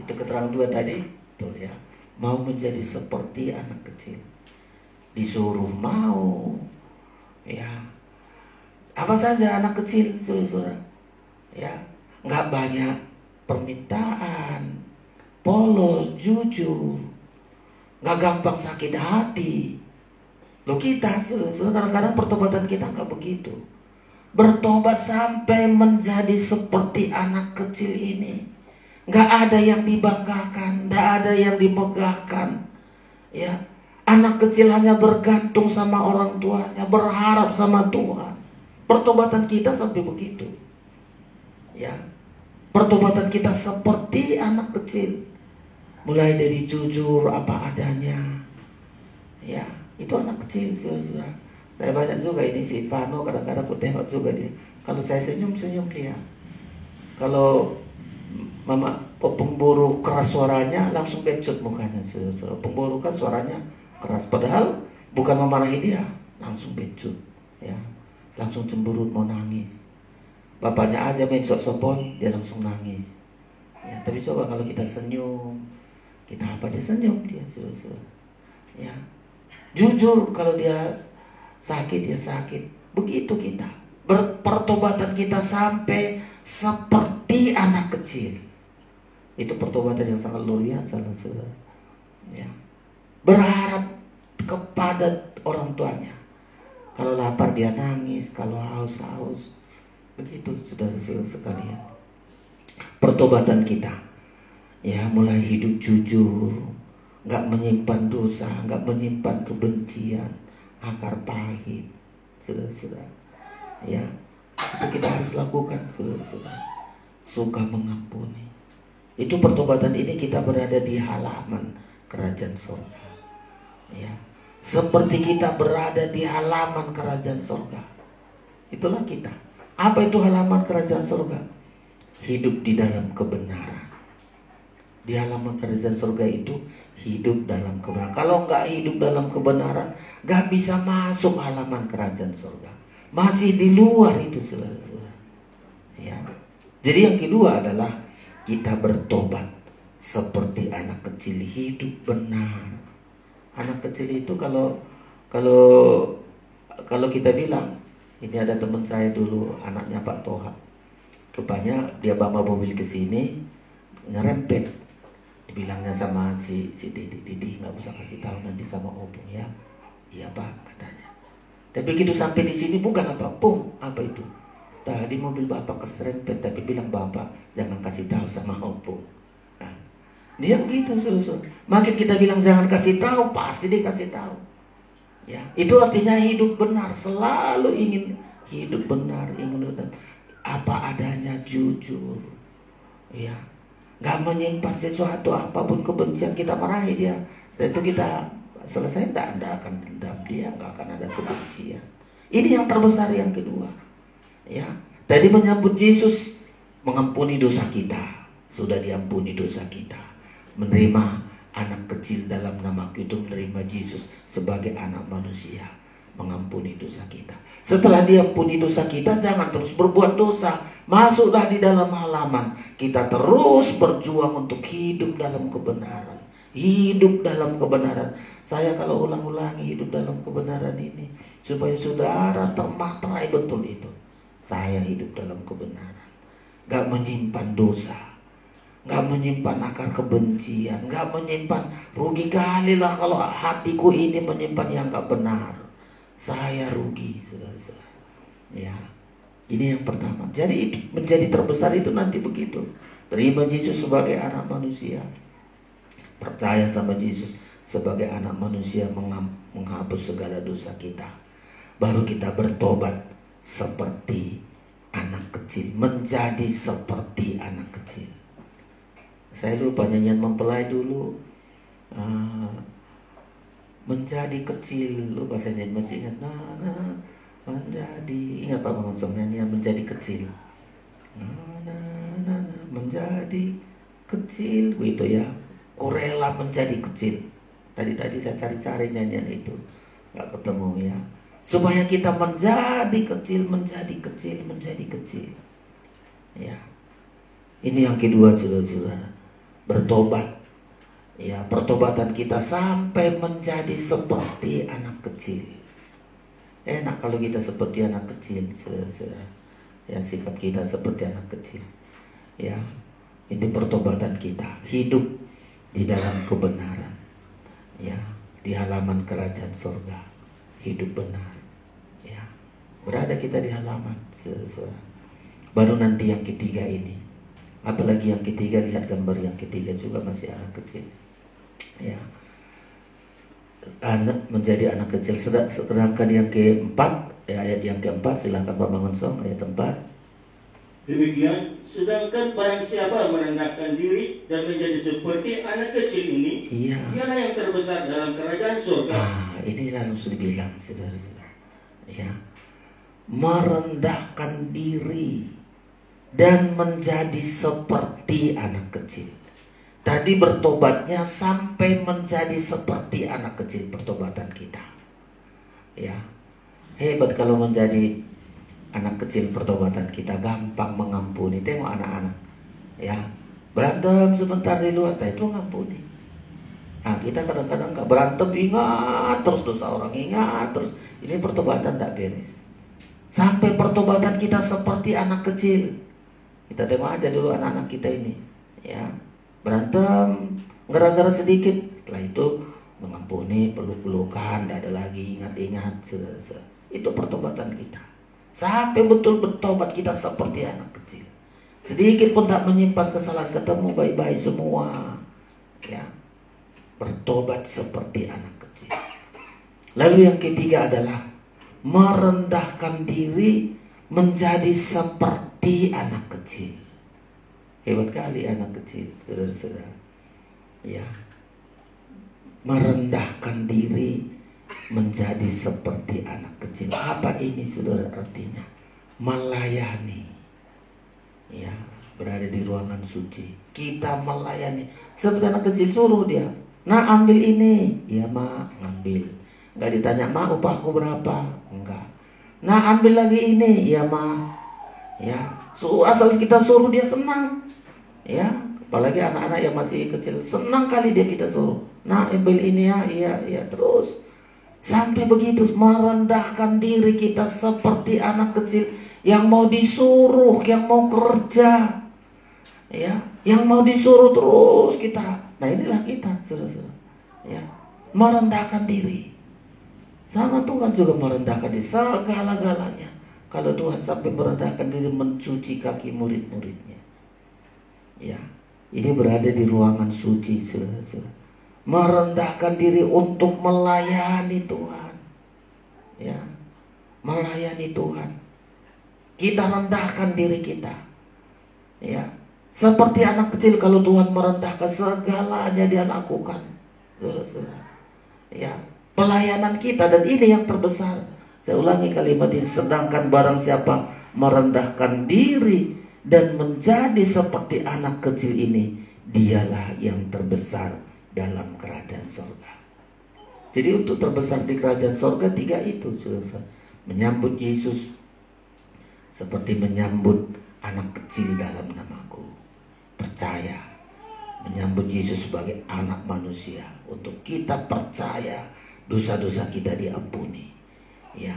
Itu keterangan 2 tadi, betul ya. Mau menjadi seperti anak kecil. Disuruh mau, ya. Apa saja anak kecil, saudara. Ya, nggak banyak permintaan, polos, jujur, nggak gampang sakit hati. Loh kita, saudara, kadang-kadang pertobatan kita nggak begitu. Bertobat sampai menjadi seperti anak kecil ini. Gak ada yang dibanggakan, gak ada yang dimegahkan. Ya, anak kecil hanya bergantung sama orang tuanya, berharap sama Tuhan. Pertobatan kita sampai begitu. Ya, pertobatan kita seperti anak kecil, mulai dari jujur apa adanya. Ya, itu anak kecil, saudara. Saya banyak juga ini si Pano, kadang-kadang aku tengok juga dia. Kalau saya senyum dia. Kalau Mama pemburu keras suaranya, langsung becut mukanya, saudara. Pemburu kan suaranya keras, padahal bukan memarahi dia, langsung becut, ya, langsung cemberut mau nangis. Bapaknya aja main sok-sokon, dia langsung nangis. Ya, tapi coba kalau kita senyum, kita apa dia senyum dia, saudara. Ya, jujur kalau dia sakit dia sakit. Begitu kita pertobatan kita sampai seperti anak kecil. Itu pertobatan yang sangat luar biasa, saudara. Ya. Berharap kepada orang tuanya. Kalau lapar dia nangis, kalau haus. Begitu, saudara-saudara sekalian. Pertobatan kita, ya, mulai hidup jujur, nggak menyimpan dosa, nggak menyimpan kebencian, akar pahit, saudara-saudara. Ya, itu kita harus lakukan, saudara-saudara. Suka mengampuni. Itu pertobatan ini kita berada di halaman kerajaan surga. Ya, seperti kita berada di halaman kerajaan surga. Itulah kita. Apa itu halaman kerajaan surga? Hidup di dalam kebenaran. Di halaman kerajaan surga itu hidup dalam kebenaran. Kalau nggak hidup dalam kebenaran, nggak bisa masuk halaman kerajaan surga. Masih di luar itu, saudara-saudara. Ya. Jadi yang kedua adalah kita bertobat seperti anak kecil, hidup benar. Anak kecil itu kalau kita bilang, ini ada teman saya dulu, anaknya Pak Toha. Rupanya dia bawa mobil ke sini, nyerempet. Dibilangnya sama si Didi, nggak usah kasih tahu nanti sama Opung ya. Iya Pak, katanya. Tapi begitu sampai di sini bukan apa-apa. Apa itu? Tadi mobil bapak keserempet, tapi bilang bapak jangan kasih tahu sama Opung. Nah, dia begitu, saudara. Makin kita bilang jangan kasih tahu, pasti dia kasih tahu. Ya, itu artinya hidup benar, selalu ingin hidup benar, ingin apa adanya, jujur. Ya, nggak menyimpan sesuatu apapun kebencian, kita marahi dia. Setelah itu kita selesai, tidak akan dendam dia, nggak akan ada kebencian. Ini yang terbesar yang kedua. Ya, tadi menyambut Yesus, mengampuni dosa kita, sudah diampuni dosa kita, menerima anak kecil dalam namaku itu, menerima Yesus sebagai anak manusia, mengampuni dosa kita. Setelah diampuni dosa kita, jangan terus berbuat dosa. Masuklah di dalam halaman. Kita terus berjuang untuk hidup dalam kebenaran. Hidup dalam kebenaran. Saya kalau ulang-ulangi hidup dalam kebenaran ini, supaya saudara termaterai betul itu. Saya hidup dalam kebenaran, gak menyimpan dosa, gak menyimpan akar kebencian, gak menyimpan. Rugi kali lah kalau hatiku ini menyimpan yang gak benar. Saya rugi, saudara-saudara. Ya, ini yang pertama. Jadi itu menjadi terbesar itu nanti begitu. Terima Yesus sebagai anak manusia, percaya sama Yesus sebagai anak manusia, menghapus segala dosa kita. Baru kita bertobat seperti anak kecil, menjadi seperti anak kecil. Saya lupa nyanyian mempelai dulu, menjadi kecil, lupa saya masih ingat. Menjadi, ingat Pak Mangonsong nyanyian menjadi kecil. Menjadi kecil, gitu ya. Kurela menjadi kecil. Tadi saya cari-cari nyanyian itu, nggak ketemu ya. Supaya kita menjadi kecil, menjadi kecil, menjadi kecil. Ya, ini yang kedua, saudara-saudara, bertobat. Ya, pertobatan kita sampai menjadi seperti anak kecil. Enak kalau kita seperti anak kecil, saudara-saudara. Ya, sikap kita seperti anak kecil. Ya, ini pertobatan kita, hidup di dalam kebenaran. Ya, di halaman kerajaan surga, hidup benar. Ya, berada kita di halaman, saudara-saudara. Baru nanti yang ketiga ini. Apalagi yang ketiga, lihat gambar yang ketiga juga masih anak kecil. Ya, anak menjadi anak kecil. Sedangkan yang keempat, ya, ayat yang keempat, silakan Pak Mangonsong, ayat 4. Demikian, sedangkan barang siapa merendahkan diri dan menjadi seperti anak kecil ini, dialah yang terbesar dalam kerajaan surga. Ini harus dibilang, saudara-saudara. Ya, merendahkan diri dan menjadi seperti anak kecil. Tadi bertobatnya sampai menjadi seperti anak kecil, pertobatan kita. Ya, hebat kalau menjadi anak kecil pertobatan kita, gampang mengampuni. Tengok anak-anak, ya, berantem sebentar di luar, setelah itu mengampuni. Nah, kita kadang-kadang gak berantem, ingat terus dosa orang, ingat terus. Ini pertobatan tak beres. Sampai pertobatan kita seperti anak kecil. Kita tengok aja dulu anak-anak kita ini, ya. berantem, gara-gara sedikit, setelah itu mengampuni, peluk-pelukan, tidak ada lagi ingat-ingat. Itu pertobatan kita. Sampai betul-betul tobat kita seperti anak kecil. Sedikit pun tak menyimpan kesalahan, ketemu baik-baik semua. Ya, bertobat seperti anak kecil. Lalu yang ketiga adalah merendahkan diri menjadi seperti anak kecil. Hebat kali anak kecil, saudara-saudara. Ya, merendahkan diri menjadi seperti anak kecil. Apa ini, saudara, artinya? Melayani. Ya, berada di ruangan suci, kita melayani. Seperti anak kecil, suruh dia, nah ambil ini. Ya mak, ngambil. Nggak ditanya, mak upahku berapa? Enggak. Nah ambil lagi ini. Ya mak. Ya, asal kita suruh dia senang. Ya, apalagi anak-anak yang masih kecil, senang kali dia kita suruh. Nah ambil ini ya, iya, terus. Sampai begitu, merendahkan diri kita seperti anak kecil yang mau disuruh, yang mau kerja. Ya, yang mau disuruh terus kita. Nah inilah kita, saudara-saudara. Ya, merendahkan diri. Sama Tuhan juga merendahkan diri segala-galanya. Kalau Tuhan sampai merendahkan diri mencuci kaki murid-muridnya. Ya, ini berada di ruangan suci, saudara-saudara. Merendahkan diri untuk melayani Tuhan. Ya, melayani Tuhan. Kita rendahkan diri kita. Ya, seperti anak kecil, kalau Tuhan merendahkan segalanya dia lakukan. Saudara-saudara. Ya, pelayanan kita, dan ini yang terbesar. Saya ulangi kalimat ini, sedangkan barang siapa merendahkan diri dan menjadi seperti anak kecil ini, dialah yang terbesar dalam kerajaan sorga. Jadi untuk terbesar di kerajaan sorga, tiga itu, saudara. Menyambut Yesus seperti menyambut anak kecil dalam namaku. Percaya, menyambut Yesus sebagai anak manusia. Untuk kita percaya, dosa-dosa kita diampuni. Ya,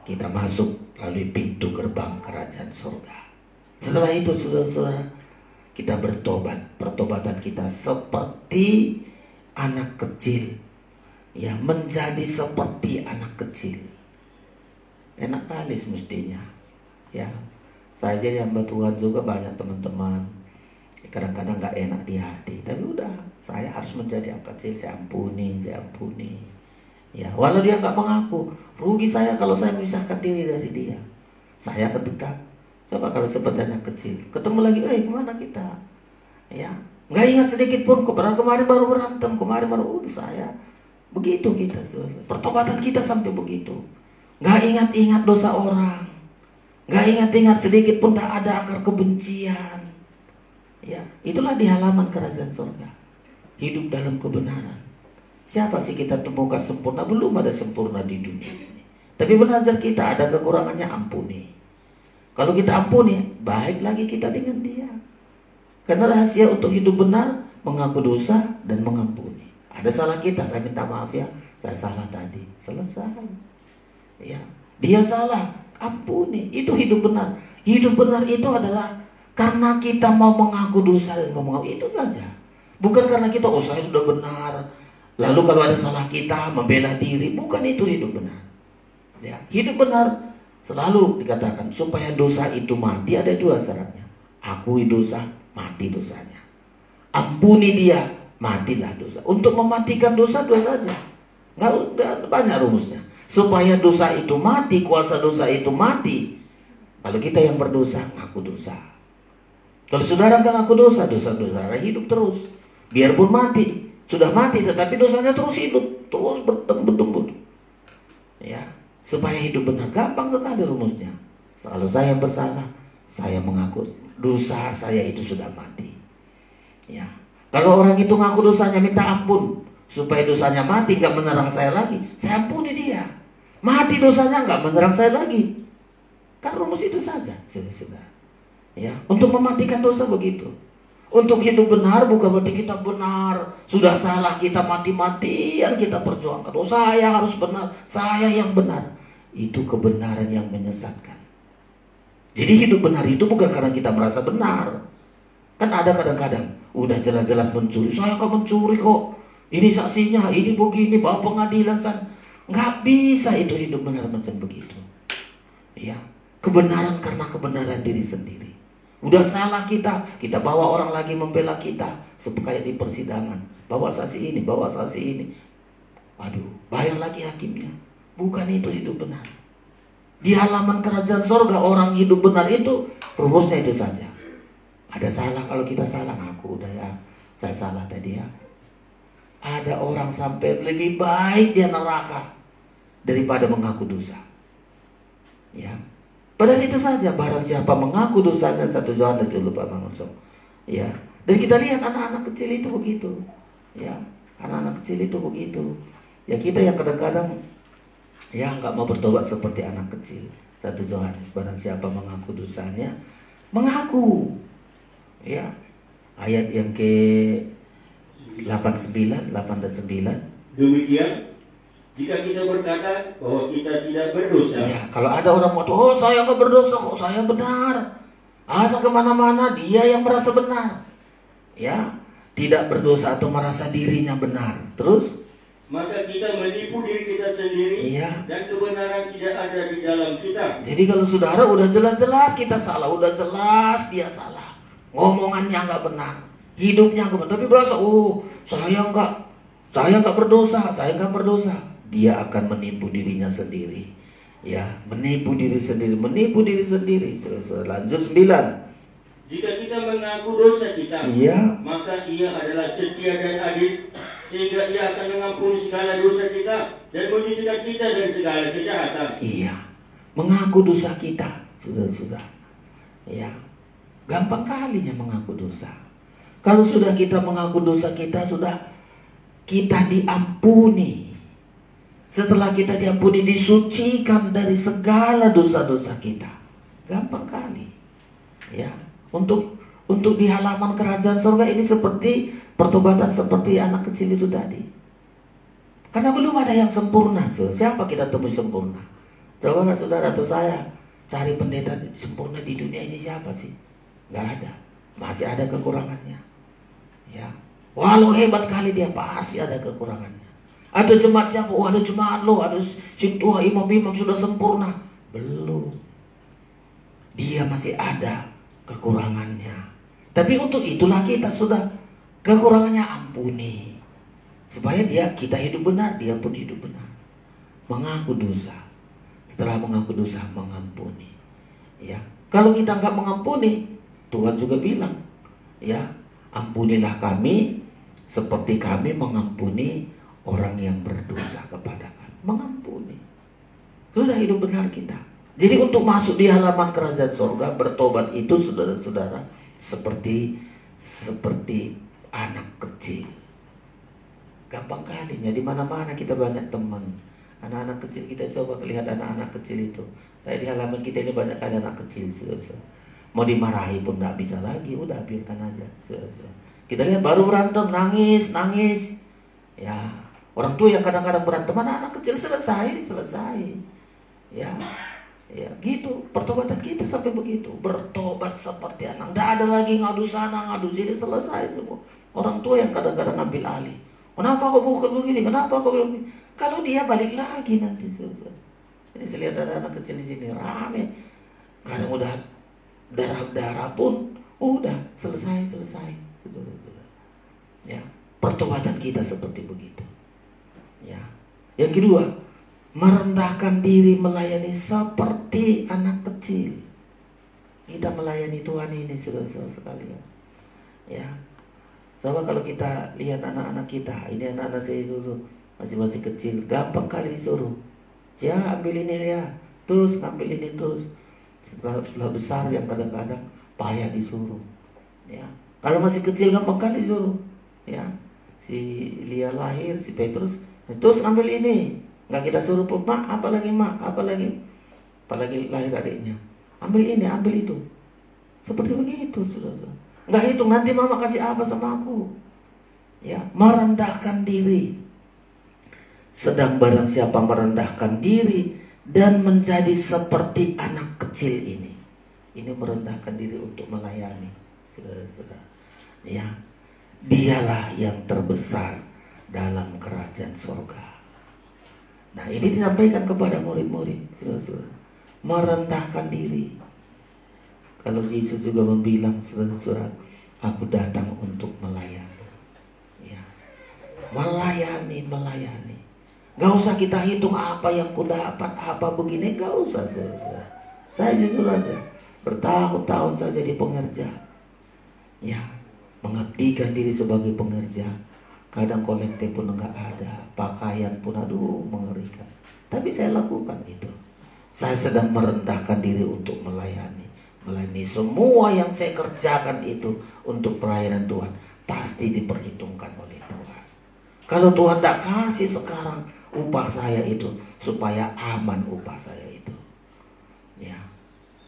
kita masuk melalui pintu gerbang kerajaan sorga. Setelah itu, saudara-saudara, kita bertobat. Pertobatan kita seperti anak kecil. Ya, menjadi seperti anak kecil. Enak kali semestinya. Ya, saya jadi hamba Tuhan juga, banyak teman-teman kadang-kadang gak enak di hati. Tapi udah, saya harus menjadi anak kecil. Saya ampuni. Ya, walau dia gak mengaku, rugi saya kalau saya memisahkan diri dari dia. Saya ketika, coba kalau seperti anak kecil, ketemu lagi, kemana kita? Ya, nggak ingat sedikit pun. Kemarin baru berantem, saya. Begitu kita, pertobatan kita sampai begitu. Nggak ingat-ingat dosa orang, nggak ingat-ingat sedikit pun, tak ada akar kebencian. Ya, itulah di halaman kerajaan surga. Hidup dalam kebenaran. Siapa sih kita temukan sempurna? Belum ada sempurna di dunia ini. Tapi belajar kita, ada kekurangannya, ampuni. Kalau kita ampuni, baik lagi kita dengan dia. Karena rahasia untuk hidup benar, mengaku dosa dan mengampuni. Ada salah kita, saya minta maaf ya, saya salah tadi. Selesai. Ya, dia salah, ampuni. Itu hidup benar. Hidup benar itu adalah karena kita mau mengaku dosa dan mau mengampuni. Itu saja. Bukan karena kita, saya sudah benar, lalu kalau ada salah kita membela diri. Bukan itu hidup benar. Ya, hidup benar selalu dikatakan supaya dosa itu mati, ada dua syaratnya. Akui dosa, mati dosanya. Ampuni dia, matilah dosa. Untuk mematikan dosa, dua saja. Nggak banyak rumusnya. Supaya dosa itu mati, kuasa dosa itu mati. Kalau kita yang berdosa, ngaku dosa. Kalau saudara nggak ngaku dosa, dosa-dosa hidup terus. Biarpun mati, sudah mati, tetapi dosanya terus hidup, terus bertumbuh. Ya, supaya hidup benar, gampang sekali rumusnya. Kalau saya bersalah, saya mengaku dosa saya itu sudah mati. Ya, kalau orang itu ngaku dosanya, minta ampun supaya dosanya mati, nggak menyerang saya lagi, saya ampuni dia. Mati dosanya, nggak menyerang saya lagi. Kan rumus itu saja, saudara. Ya, untuk mematikan dosa begitu. Untuk hidup benar bukan berarti kita benar, sudah salah kita mati-matian kita perjuangkan. Oh, saya harus benar, saya yang benar. Itu kebenaran yang menyesatkan. Jadi hidup benar itu bukan karena kita merasa benar. Kan ada kadang-kadang Udah jelas-jelas mencuri, saya nggak mencuri kok. Ini saksinya, ini begini, bawa pengadilan sana. Nggak bisa itu hidup benar macam begitu. Ya, kebenaran karena kebenaran diri sendiri. Udah salah kita bawa orang lagi membela kita, seperti di persidangan. Bawa saksi ini, bawa saksi ini. Aduh, bayar lagi hakimnya. Bukan itu hidup benar. Di halaman kerajaan sorga orang hidup benar itu rumusnya itu saja. Ada salah, kalau kita salah ngaku, udah ya, saya salah tadi ya. Ada orang sampai lebih baik dia neraka daripada mengaku dosa. Ya, padahal itu saja. Barang siapa mengaku dosanya, 1 Yohanes dulu Pak Mangunsong. Ya, dan kita lihat anak-anak kecil itu begitu. Ya, anak-anak kecil itu begitu. Ya, kita yang kadang-kadang ya nggak mau bertobat seperti anak kecil. 1 Yohanes, barang siapa mengaku dosanya, mengaku. Ya, ayat yang ke 8 dan 9. Demikian, jika kita berkata bahwa kita tidak berdosa. Ya, kalau ada orang mau, oh saya nggak berdosa kok, saya benar. Asal kemana-mana dia yang merasa benar. Ya, tidak berdosa atau merasa dirinya benar. Terus? Maka kita menipu diri kita sendiri. Iya. Dan kebenaran tidak ada di dalam kita. Jadi kalau saudara udah jelas-jelas kita salah, udah jelas dia salah. Ngomongannya nggak benar, hidupnya nggak benar, tapi berasa, oh saya nggak berdosa, saya nggak berdosa. Dia akan menipu dirinya sendiri, ya, menipu diri sendiri. Lanjut 9. Jika kita mengaku dosa kita, iya, maka Ia adalah setia dan adil, sehingga Ia akan mengampuni segala dosa kita dan menyucikan kita dari segala kejahatan. Iya, mengaku dosa kita, sudah, ya. Gampang kalinya mengaku dosa. Kalau sudah kita mengaku dosa kita, sudah kita diampuni. Setelah kita diampuni, disucikan dari segala dosa-dosa kita. Gampang kali. Ya, untuk di halaman kerajaan surga ini seperti pertobatan seperti anak kecil itu tadi. Karena belum ada yang sempurna. Siapa kita temui sempurna? Cobalah saudara atau saya cari pendeta sempurna di dunia ini, siapa sih? Gak ada, masih ada kekurangannya. Ya, walau hebat kali dia pasti ada kekurangannya. Ada jemaat siapa? Oh, ada jemaat lo, ada si tua imam-imam sudah sempurna. Belum. Dia masih ada kekurangannya. Tapi untuk itulah kita sudah kekurangannya ampuni. Supaya kita hidup benar, dia pun hidup benar. Mengaku dosa. Setelah mengaku dosa, mengampuni. Ya, kalau kita nggak mengampuni, Tuhan juga bilang, ya, ampunilah kami seperti kami mengampuni orang yang berdosa kepada kami. Mengampuni. Sudah hidup benar kita. Jadi untuk masuk di halaman kerajaan surga, bertobat itu saudara-saudara seperti anak kecil. Gampang kalinya, di mana-mana kita banyak teman. Anak-anak kecil kita coba lihat anak-anak kecil itu. Saya di halaman kita ini banyak kali anak kecil, saudara. Mau dimarahi pun nggak bisa lagi, udah biarkan aja. Kita lihat baru berantem, nangis. Ya, orang tua yang kadang-kadang berantem, anak kecil selesai. Ya, gitu. Pertobatan kita sampai begitu, bertobat seperti anak. Nggak ada lagi ngadu sana, ngadu sini, selesai semua. Orang tua yang kadang-kadang ngambil alih. Kenapa kau bukan begini? Kenapa kau begini? Kalau dia balik lagi nanti. Ini saya lihat ada anak kecil di sini rame. Kadang udah darah pun udah selesai. Ya, pertobatan kita seperti begitu. Ya. Yang kedua, merendahkan diri melayani seperti anak kecil. Kita melayani Tuhan ini saudara-saudara sekalian. Ya. Sama kalau kita lihat anak-anak kita, ini anak-anak saya dulu masih kecil, gampang kali disuruh. Ya, ambil ini ya, terus ambil ini terus. Setelah besar yang kadang-kadang payah disuruh. Ya, kalau masih kecil gampang kali disuruh. Ya, si Lia lahir, si Petrus, terus ambil ini, nggak kita suruh pun, mak, apalagi lahir adiknya, ambil ini, ambil itu, seperti begitu, saudara. Nggak hitung nanti mama kasih apa sama aku. Ya, merendahkan diri. Sedang barang siapa merendahkan diri dan menjadi seperti anak kecil ini merendahkan diri untuk melayani, saudara-saudara. Ya, dialah yang terbesar dalam kerajaan surga. Nah, ini disampaikan kepada murid-murid, saudara-saudara, merendahkan diri. Kalau Yesus juga membilang, saudara-saudara, aku datang untuk melayani. Ya. Melayani. Gak usah kita hitung apa yang ku dapat, apa begini, gak usah, saudara-saudara. Saya jujur aja, bertahun-tahun saya jadi pengerja. Ya, mengabdikan diri sebagai pengerja. Kadang kolektif pun enggak ada, pakaian pun aduh mengerikan. Tapi saya lakukan itu. Saya sedang merendahkan diri untuk melayani. Melayani semua yang saya kerjakan itu untuk pelayanan Tuhan. Pasti diperhitungkan oleh Tuhan. Kalau Tuhan tidak kasih sekarang upah saya itu, supaya aman upah saya itu. Ya,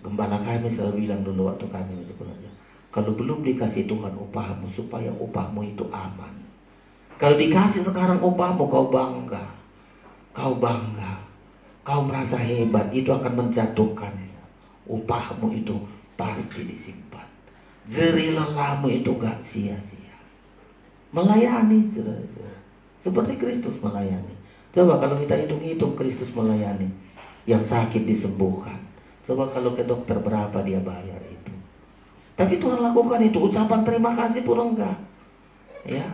gembala kami selalu bilang dulu waktu kami masih bekerja, kalau belum dikasih Tuhan upahmu, supaya upahmu itu aman. Kalau dikasih sekarang upahmu, kau bangga, kau merasa hebat, itu akan menjatuhkan. Upahmu itu pasti disimpan. Jerih lelahmu itu gak sia-sia. Melayani, saudara-saudara, seperti Kristus melayani. Coba kalau kita hitung-hitung Kristus melayani, yang sakit disembuhkan. Coba kalau ke dokter berapa dia bayar itu. Tapi Tuhan lakukan itu, ucapan terima kasih pun enggak. Ya,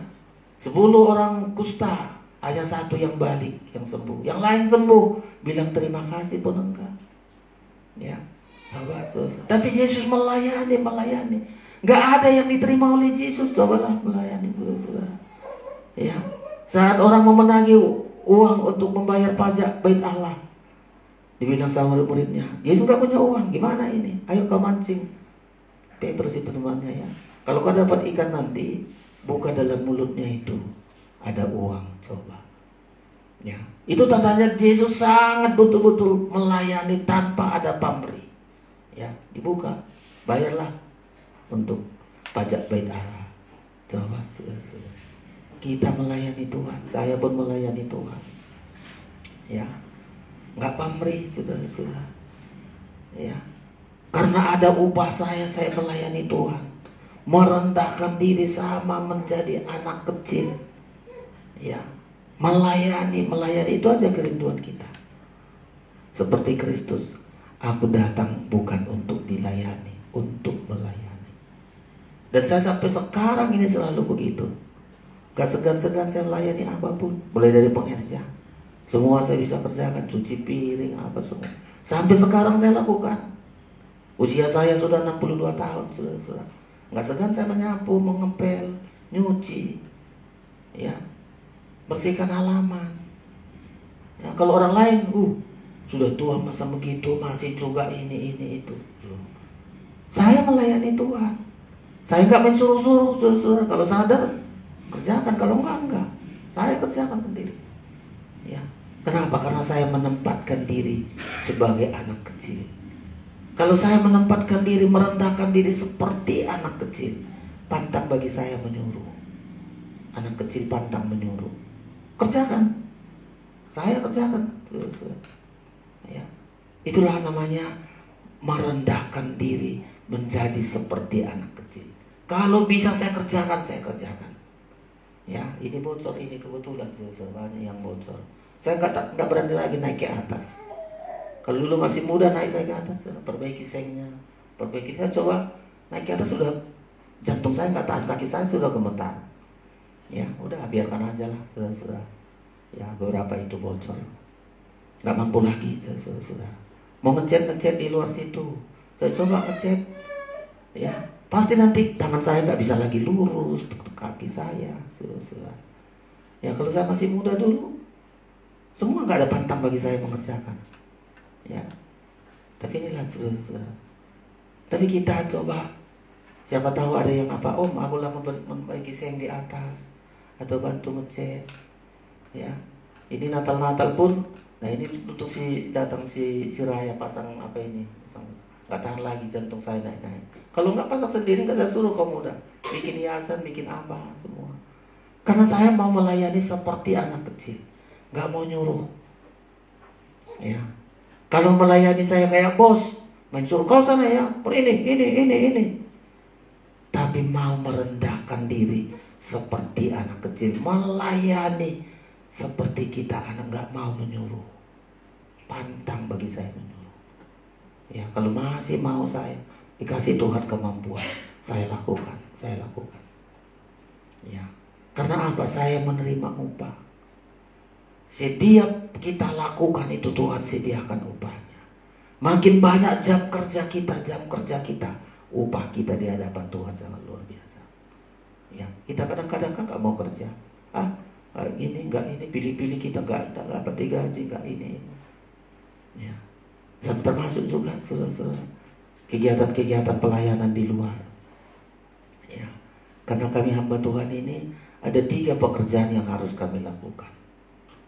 10 orang kusta, hanya 1 yang balik, yang sembuh. Yang lain sembuh, bilang terima kasih pun enggak. Ya, coba. Tapi Yesus melayani. Gak ada yang diterima oleh Yesus, cobalah melayani, saudara-saudara. Ya, saat orang memenangi uang untuk membayar pajak bait Allah, dibilang sama murid-muridnya, Yesus gak punya uang, gimana ini? Ayo kau mancing. Petrus itu temannya ya. Kalau kau dapat ikan nanti, buka dalam mulutnya itu ada uang, coba. Ya, itu tandanya Yesus sangat betul-betul melayani tanpa ada pamrih. Ya, dibuka, bayarlah untuk pajak bait Allah. Coba, saudara-saudara. Kita melayani Tuhan, saya pun melayani Tuhan. Ya, nggak pamrih, saudara-saudara. Ya, karena ada upah saya melayani Tuhan. Merendahkan diri sama menjadi anak kecil. Ya, melayani itu aja kerinduan kita. Seperti Kristus, aku datang bukan untuk dilayani, untuk melayani. Dan saya sampai sekarang ini selalu begitu. Gak segan-segan saya melayani apapun, mulai dari pengerja. Semua saya bisa kerjakan, cuci piring, apa semua. Sampai sekarang saya lakukan. Usia saya sudah 62 tahun, sudah. Gak segan saya menyapu, mengepel, nyuci, ya, bersihkan halaman. Ya, kalau orang lain, sudah tua masa begitu, masih juga ini itu. Saya melayani Tuhan. Saya nggak main suruh-suruh, saudara. Kalau sadar, kerjakan. Kalau enggak. Saya kerjakan sendiri. Ya. Kenapa? Karena saya menempatkan diri sebagai anak kecil. Kalau saya menempatkan diri, merendahkan diri seperti anak kecil, pantang bagi saya menyuruh. Anak kecil pantang menyuruh. Kerjakan. Saya kerjakan. Ya. Itulah namanya merendahkan diri menjadi seperti anak kecil. Kalau bisa saya kerjakan. Ya, ini bocor, ini kebetulan banyak yang bocor. Saya nggak berani lagi naik ke atas. Kalau dulu masih muda naik saya ke atas, perbaiki sengnya, saya coba naik ke atas, sudah jantung saya nggak tahan, kaki saya sudah gemetar. Ya, udah biarkan aja lah, sudah. Ya, beberapa itu bocor, nggak mampu lagi, sudah. Mau ngecat di luar situ, saya coba ngecat, ya, pasti nanti tangan saya nggak bisa lagi lurus, kaki saya, sudah. Ya, kalau saya masih muda dulu, semua nggak ada pantang bagi saya mengerjakan. Ya, tapi inilah sudah. Tapi kita coba, siapa tahu ada yang apa, aku lah memperbaiki seng di atas atau bantu ngecat. Ya, ini Natal pun, nah ini untuk si Raya pasang apa ini, nggak tahan lagi jantung saya naik. Kalau nggak pasang sendiri nggak saya suruh kamu udah bikin hiasan, bikin apa semua. Karena saya mau melayani seperti anak kecil, nggak mau nyuruh. Ya. Kalau melayani saya kayak bos, main suruh kau sana ya, ini. Tapi mau merendahkan diri seperti anak kecil, melayani seperti kita anak, nggak mau menyuruh. Pantang bagi saya menyuruh. Ya, kalau masih mau saya dikasih Tuhan kemampuan, saya lakukan. Ya, karena apa? Saya menerima upah. Setiap kita lakukan itu Tuhan sediakan upahnya. Makin banyak jam kerja kita, upah kita di hadapan Tuhan sangat luar biasa. Ya, kita kadang-kadang kan nggak mau kerja. Ini nggak ini, pilih-pilih kita nggak dapat digaji, nggak ini. Ya, termasuk juga kegiatan-kegiatan pelayanan di luar. Ya, karena kami hamba Tuhan ini ada 3 pekerjaan yang harus kami lakukan.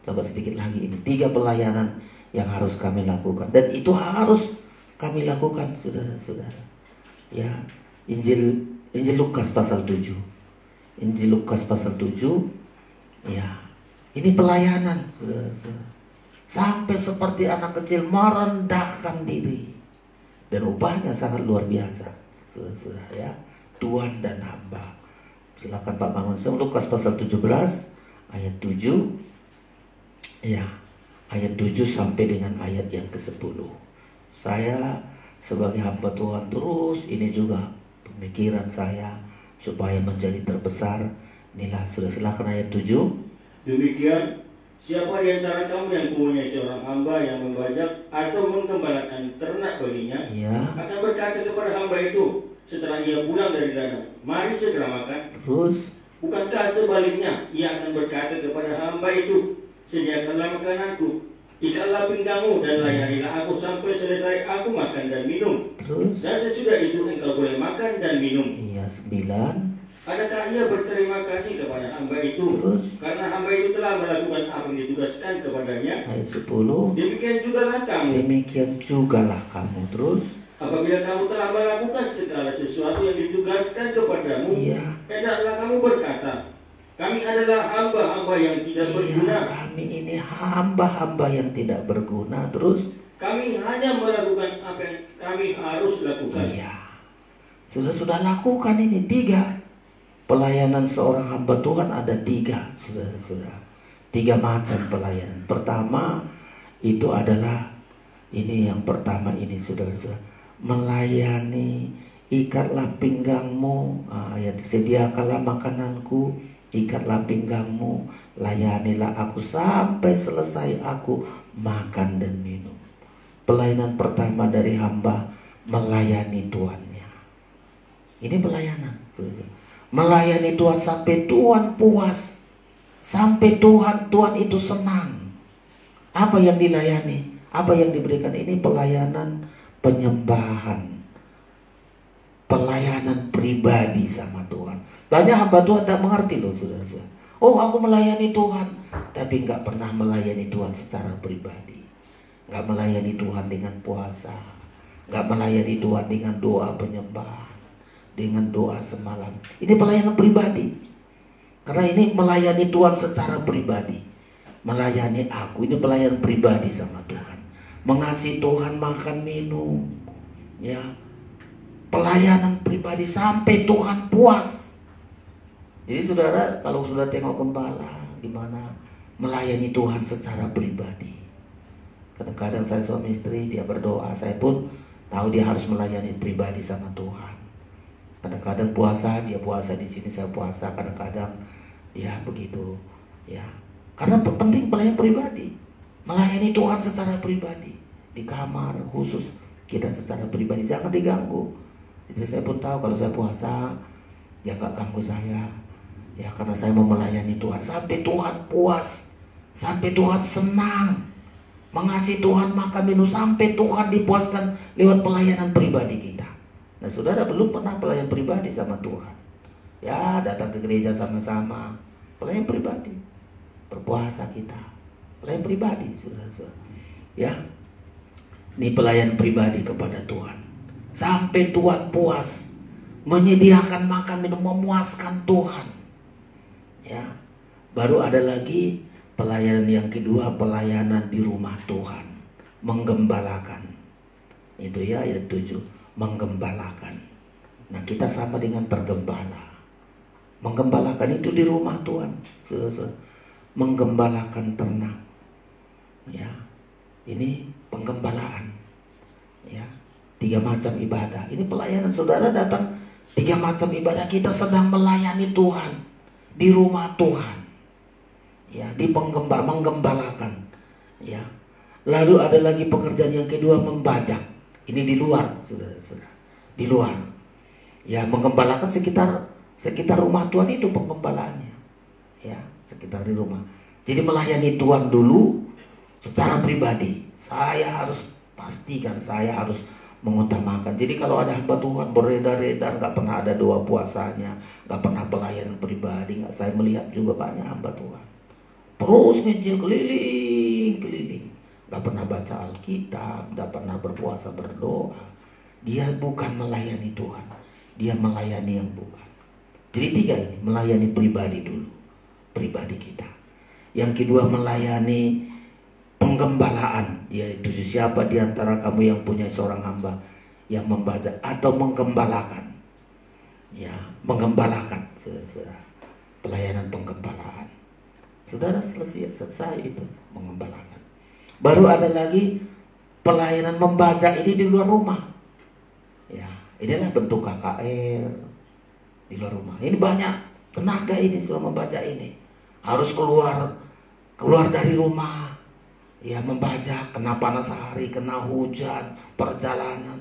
Coba sedikit lagi ini, 3 pelayanan yang harus kami lakukan, dan itu harus kami lakukan, saudara-saudara. Ya, Injil Lukas pasal 7. Injil Lukas pasal 7. Ya, ini pelayanan, saudara-saudara. Sampai seperti anak kecil merendahkan diri, dan upahnya sangat luar biasa, saudara-saudara, ya. Tuan dan hamba. Silakan Pak Mangun. Lukas pasal 17 ayat 7. Ya, ayat 7 sampai dengan ayat yang ke-10. Saya sebagai hamba Tuhan terus, ini juga pemikiran saya supaya menjadi terbesar. Inilah, sudah, silakan ayat 7. Demikian, siapa di antara kamu yang mempunyai seorang hamba yang membajak atau menggembalakan ternak baginya, ya, akan berkata kepada hamba itu setelah ia pulang dari ladang, mari segera makan. Terus, bukankah sebaliknya ia akan berkata kepada hamba itu, sediakanlah makananku, ikatlah pinggangmu dan layanilah aku sampai selesai aku makan dan minum. Terus, dan sesudah itu engkau boleh makan dan minum. Iya, 9. Adakah ia berterima kasih kepada hamba itu? Terus, karena hamba itu telah melakukan apa yang ditugaskan kepadanya. ayat 10. Demikian jugalah kamu. Terus, apabila kamu telah melakukan segala sesuatu yang ditugaskan kepadamu, iya, hendaklah kamu berkata, kami adalah hamba-hamba yang tidak berguna. Kami ini hamba-hamba yang tidak berguna. Terus, kami hanya melakukan apa yang kami harus lakukan. Iya, sudah lakukan ini 3. Pelayanan seorang hamba Tuhan ada 3, saudara-saudara. 3 macam pelayanan. Pertama itu adalah ini, yang pertama ini, saudara-saudara, melayani. Ikatlah pinggangmu, ayat, sediakanlah makananku, ikatlah pinggangmu, layanilah aku sampai selesai aku makan dan minum. Pelayanan pertama dari hamba, melayani tuannya. Ini pelayanan, melayani Tuhan sampai Tuhan puas, sampai Tuhan itu senang. Apa yang dilayani, apa yang diberikan, ini pelayanan penyembahan, pelayanan pribadi sama Tuhan. Banyak hamba Tuhan tidak mengerti loh, saudara-saudara. Oh, aku melayani Tuhan, tapi nggak pernah melayani Tuhan secara pribadi. Nggak melayani Tuhan dengan puasa, nggak melayani Tuhan dengan doa penyembahan, dengan doa semalam. Ini pelayanan pribadi. Karena ini melayani Tuhan secara pribadi. Melayani aku, ini pelayanan pribadi sama Tuhan. Mengasihi Tuhan, makan minum. Ya, pelayanan pribadi sampai Tuhan puas. Jadi saudara, kalau sudah tengok gembala gimana melayani Tuhan secara pribadi. Kadang-kadang saya suami istri, dia berdoa, saya pun tahu dia harus melayani pribadi sama Tuhan. Kadang-kadang puasa, dia puasa di sini, saya puasa. Kadang-kadang dia begitu, ya. Karena penting pelayanan pribadi, melayani Tuhan secara pribadi di kamar khusus kita secara pribadi, jangan diganggu. Jadi saya pun tahu kalau saya puasa, ya nggak ganggu saya, ya, karena saya mau melayani Tuhan sampai Tuhan puas, sampai Tuhan senang, mengasihi Tuhan, makan minum sampai Tuhan dipuaskan lewat pelayanan pribadi kita. Nah, saudara belum pernah pelayan pribadi sama Tuhan, ya, datang ke gereja sama-sama, pelayan pribadi, berpuasa kita, pelayan pribadi, saudara-saudara, ya, ini pelayan pribadi kepada Tuhan, sampai Tuhan puas, menyediakan makan minum, memuaskan Tuhan, ya. Baru ada lagi pelayanan yang kedua, pelayanan di rumah Tuhan, menggembalakan, itu ya, ayat 7. Menggembalakan. Nah, kita sama dengan tergembala. Menggembalakan itu di rumah Tuhan, saudara-saudara. Menggembalakan ternak, ya, ini penggembalaan, ya. 3 macam ibadah. Ini pelayanan, saudara datang 3 macam ibadah. Kita sedang melayani Tuhan di rumah Tuhan, ya, di menggembalakan, ya. Lalu ada lagi pekerjaan yang kedua, membajak. Ini di luar, saudara-saudara, di luar, ya. Menggembalakan sekitar rumah Tuhan itu penggembalaannya, ya, sekitar di rumah. Jadi melayani Tuhan dulu secara pribadi. Saya harus pastikan, saya harus mengutamakan. Jadi kalau ada hamba Tuhan beredar-edar, gak pernah ada doa puasanya, gak pernah pelayanan pribadi, saya melihat juga banyak hamba Tuhan terus ngejil keliling, gak pernah baca Alkitab, gak pernah berpuasa berdoa. Dia bukan melayani Tuhan, dia melayani yang bukan. Jadi 3 ini, melayani pribadi dulu, pribadi kita. Yang kedua, melayani penggembalaan, yaitu siapa di antara kamu yang punya seorang hamba yang membaca atau menggembalakan, ya, menggembalakan, saudara. Pelayanan penggembalaan, saudara, selesai itu menggembalakan. Baru ada lagi pelayanan membaca, ini di luar rumah, ya. Inilah bentuk KKR di luar rumah. Ini banyak tenaga ini selama membaca ini. Harus keluar dari rumah, ya, membaca, kena panas hari, kena hujan, perjalanan.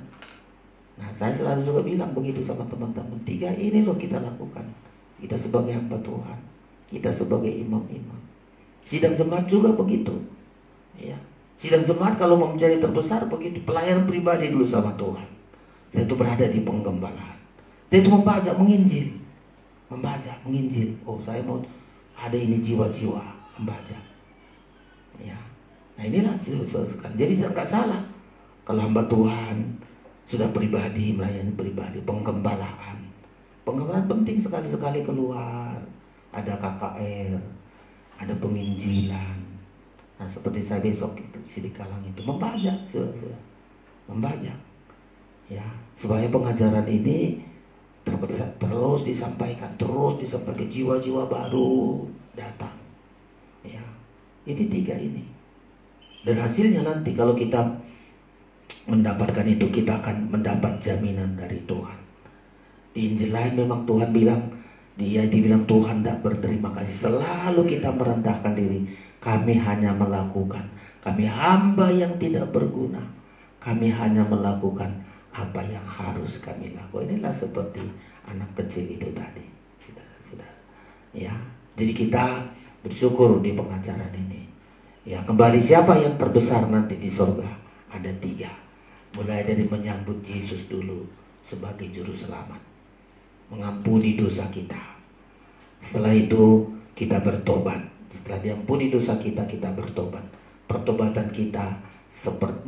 Nah, saya selalu juga bilang begitu sama teman-teman. 3 ini loh kita lakukan. Kita sebagai hamba Tuhan, kita sebagai imam-imam. Sidang jemaat juga begitu, ya. Sidang jemaat kalau mau menjadi terbesar begitu. Pelayanan pribadi dulu sama Tuhan. Saya itu berada di penggembalaan. Saya itu membaca, menginjil. Membaca, menginjil. Oh, saya mau ada ini jiwa-jiwa membaca, ya. Nah, inilah sekali. Jadi nggak salah kalau hamba Tuhan sudah pribadi, melayani pribadi. Penggembalaan penting sekali keluar. Ada KKR, ada penginjilan. Nah, seperti saya besok di Kalang itu membaca, membaca, ya, supaya pengajaran ini terus disampaikan ke jiwa-jiwa baru datang, ya. Ini 3 ini. Dan hasilnya nanti kalau kita mendapatkan itu, kita akan mendapat jaminan dari Tuhan. Di Injil lain memang Tuhan bilang, dibilang Tuhan tidak berterima kasih. Selalu kita merendahkan diri. Kami hanya melakukan, kami hamba yang tidak berguna, kami hanya melakukan apa yang harus kami lakukan. Inilah seperti anak kecil itu tadi, saudara-saudara, ya. Jadi kita bersyukur di pengajaran ini, ya. Kembali, siapa yang terbesar nanti di surga? Ada 3. Mulai dari menyambut Yesus dulu sebagai juru selamat, mengampuni dosa kita. Setelah itu kita bertobat. Setelah diampuni dosa kita, kita bertobat. Pertobatan kita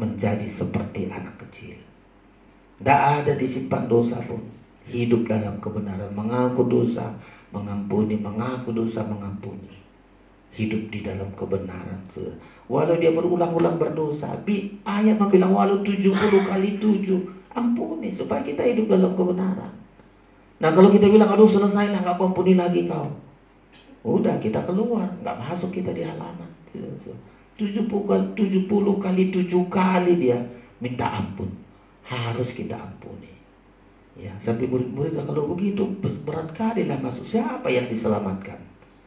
menjadi seperti anak kecil. Tidak ada disimpan dosa pun. Hidup dalam kebenaran, mengaku dosa, mengampuni, mengaku dosa, mengampuni. Hidup di dalam kebenaran. Walau dia berulang-ulang berdosa, ayat bilang walau 70 kali 7, ampuni, supaya kita hidup dalam kebenaran. Nah, kalau kita bilang, aduh selesailah, gak ampuni lagi kau, udah kita keluar, gak masuk kita di halaman. 70 kali 7 kali dia minta ampun, harus kita ampuni, ya. Sampai murid-murid kalau begitu berat kali lah masuk, siapa yang diselamatkan?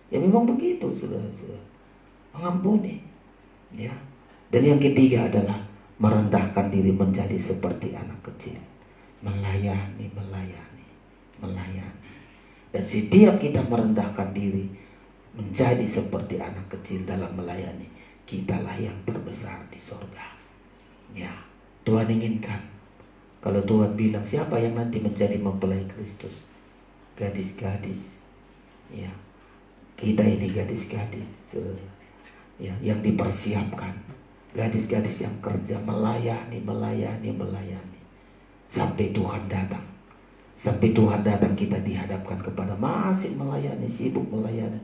Ya memang begitu, sudah mengampuni, ya. Dan yang ketiga adalah merendahkan diri menjadi seperti anak kecil, melayani. Dan setiap kita merendahkan diri menjadi seperti anak kecil dalam melayani, kitalah yang terbesar di sorga, ya. Tuhan inginkan, kalau Tuhan bilang siapa yang nanti menjadi mempelai Kristus? Gadis-gadis, ya. Kita ini gadis-gadis, ya, yang dipersiapkan, gadis-gadis yang kerja melayani sampai Tuhan datang. Sampai Tuhan datang kita dihadapkan kepada masih melayani, sibuk melayani.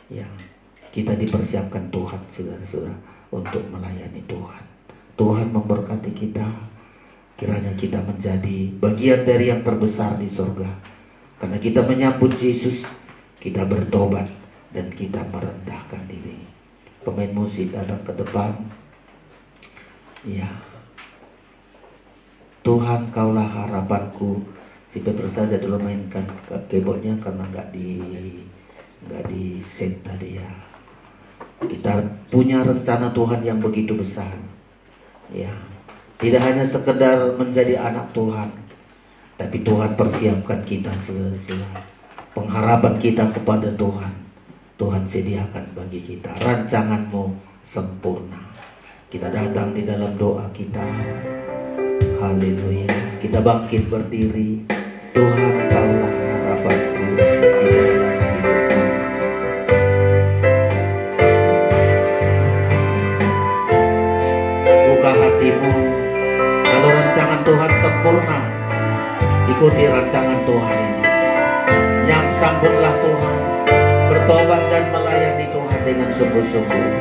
Ya, kita dipersiapkan Tuhan, saudara-saudara, untuk melayani Tuhan. Tuhan memberkati kita. Kiranya kita menjadi bagian dari yang terbesar di surga. Karena kita menyambut Yesus, kita bertobat dan kita merendahkan diri. Pemain musik datang ke depan. Ya, Tuhan Kaulah harapanku. Si Petrus saja dulu mainkan keyboardnya karena nggak di set tadi ya. Kita punya rencana Tuhan yang begitu besar. Ya, tidak hanya sekedar menjadi anak Tuhan, tapi Tuhan persiapkan kita segala pengharapan kita kepada Tuhan. Tuhan sediakan bagi kita rancangan-Mu sempurna. Kita datang di dalam doa kita. Haleluya. Kita bangkit berdiri. Tuhan Kaulah harapanku di dalam hidupku. Buka hatimu. Kalau rancangan Tuhan sempurna, ikuti rancangan Tuhan ini. Sambutlah Tuhan, bertobat dan melayani Tuhan dengan sungguh-sungguh.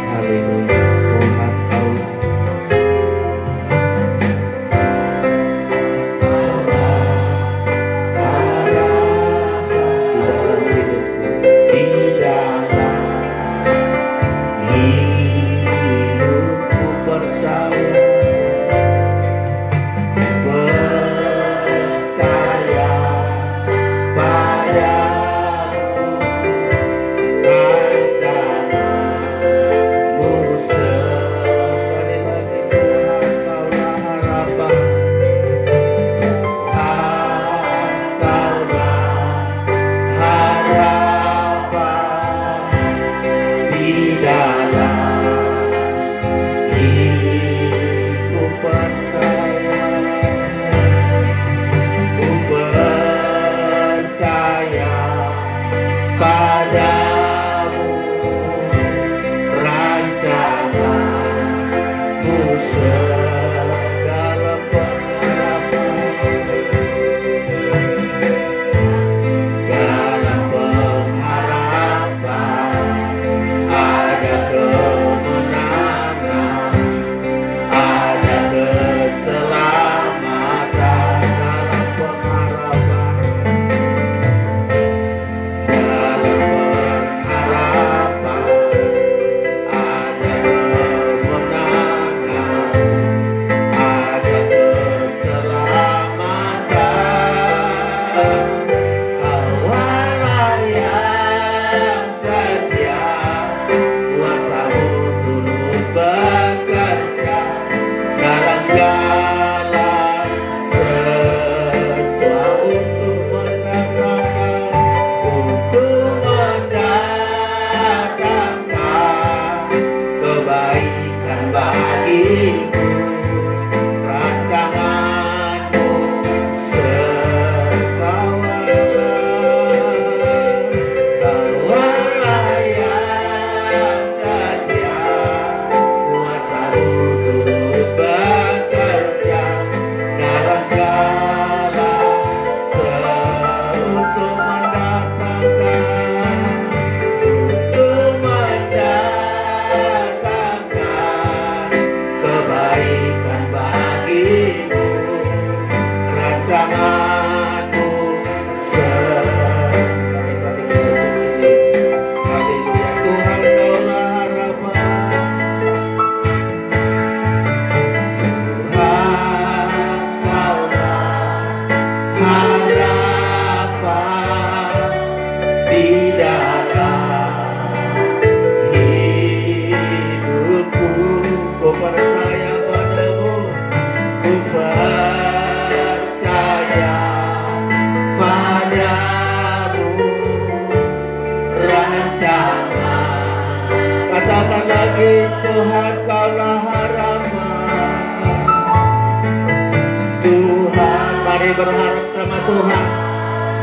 Haleluya. Tuhan Kaulah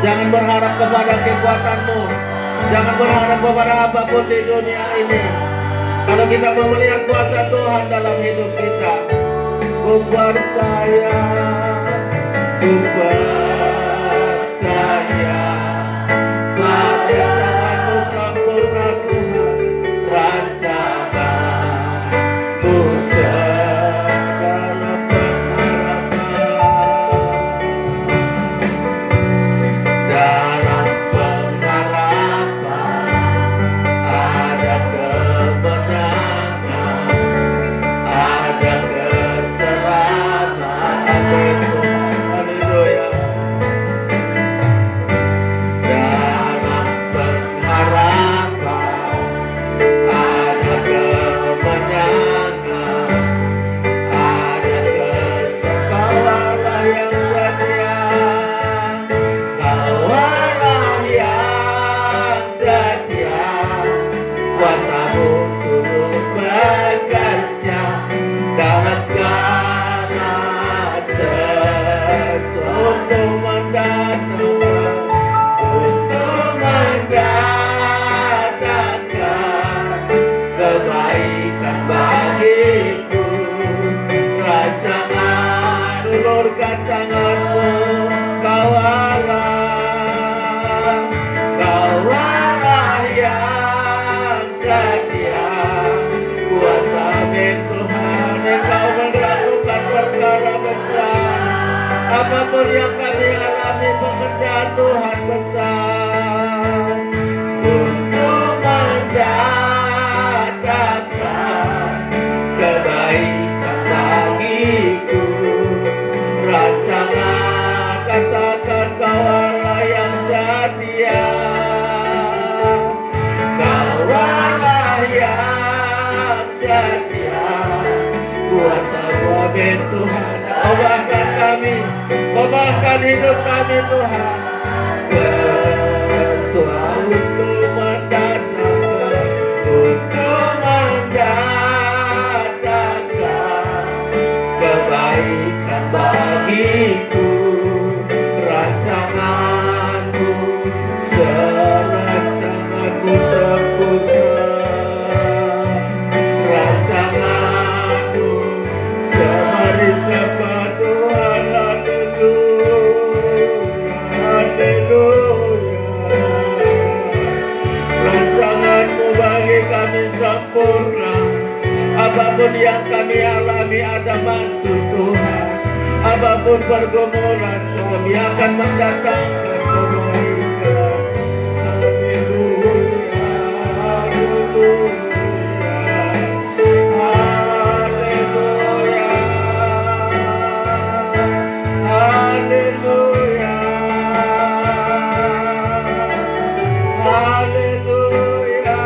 Jangan berharap kepada kekuatanmu. Jangan berharap kepada apapun di dunia ini. Kalau kita mau melihat kuasa Tuhan dalam hidup kita, ku percaya, ku percaya pada rancangan-Mu sempurna Tuhan, rancangan-Mu segala pengharapan. kerja Tuhan besar untuk mendatangkan kebaikan bagiku. Rancangan katakan Kau Allah yang setia, Kau Allah yang setia, kuasa wamen Tuhan. Ubahkan kami, ubahkan hidup kami Tuhan, sesuatu untuk mendatangkan, untuk mendatangkan kebaikan bagiku. Rancanganmu, serancanganmu sempurna, rancanganmu semari sembah Tuhan. Haleluya, haleluya. Rancanganmu bagi kami sempurna. Apapun yang kami alami ada maksud Tuhan. Apapun pergumulan kami akan mendatangkan kebaikan. Haleluya, haleluya, haleluya, haleluya, haleluya.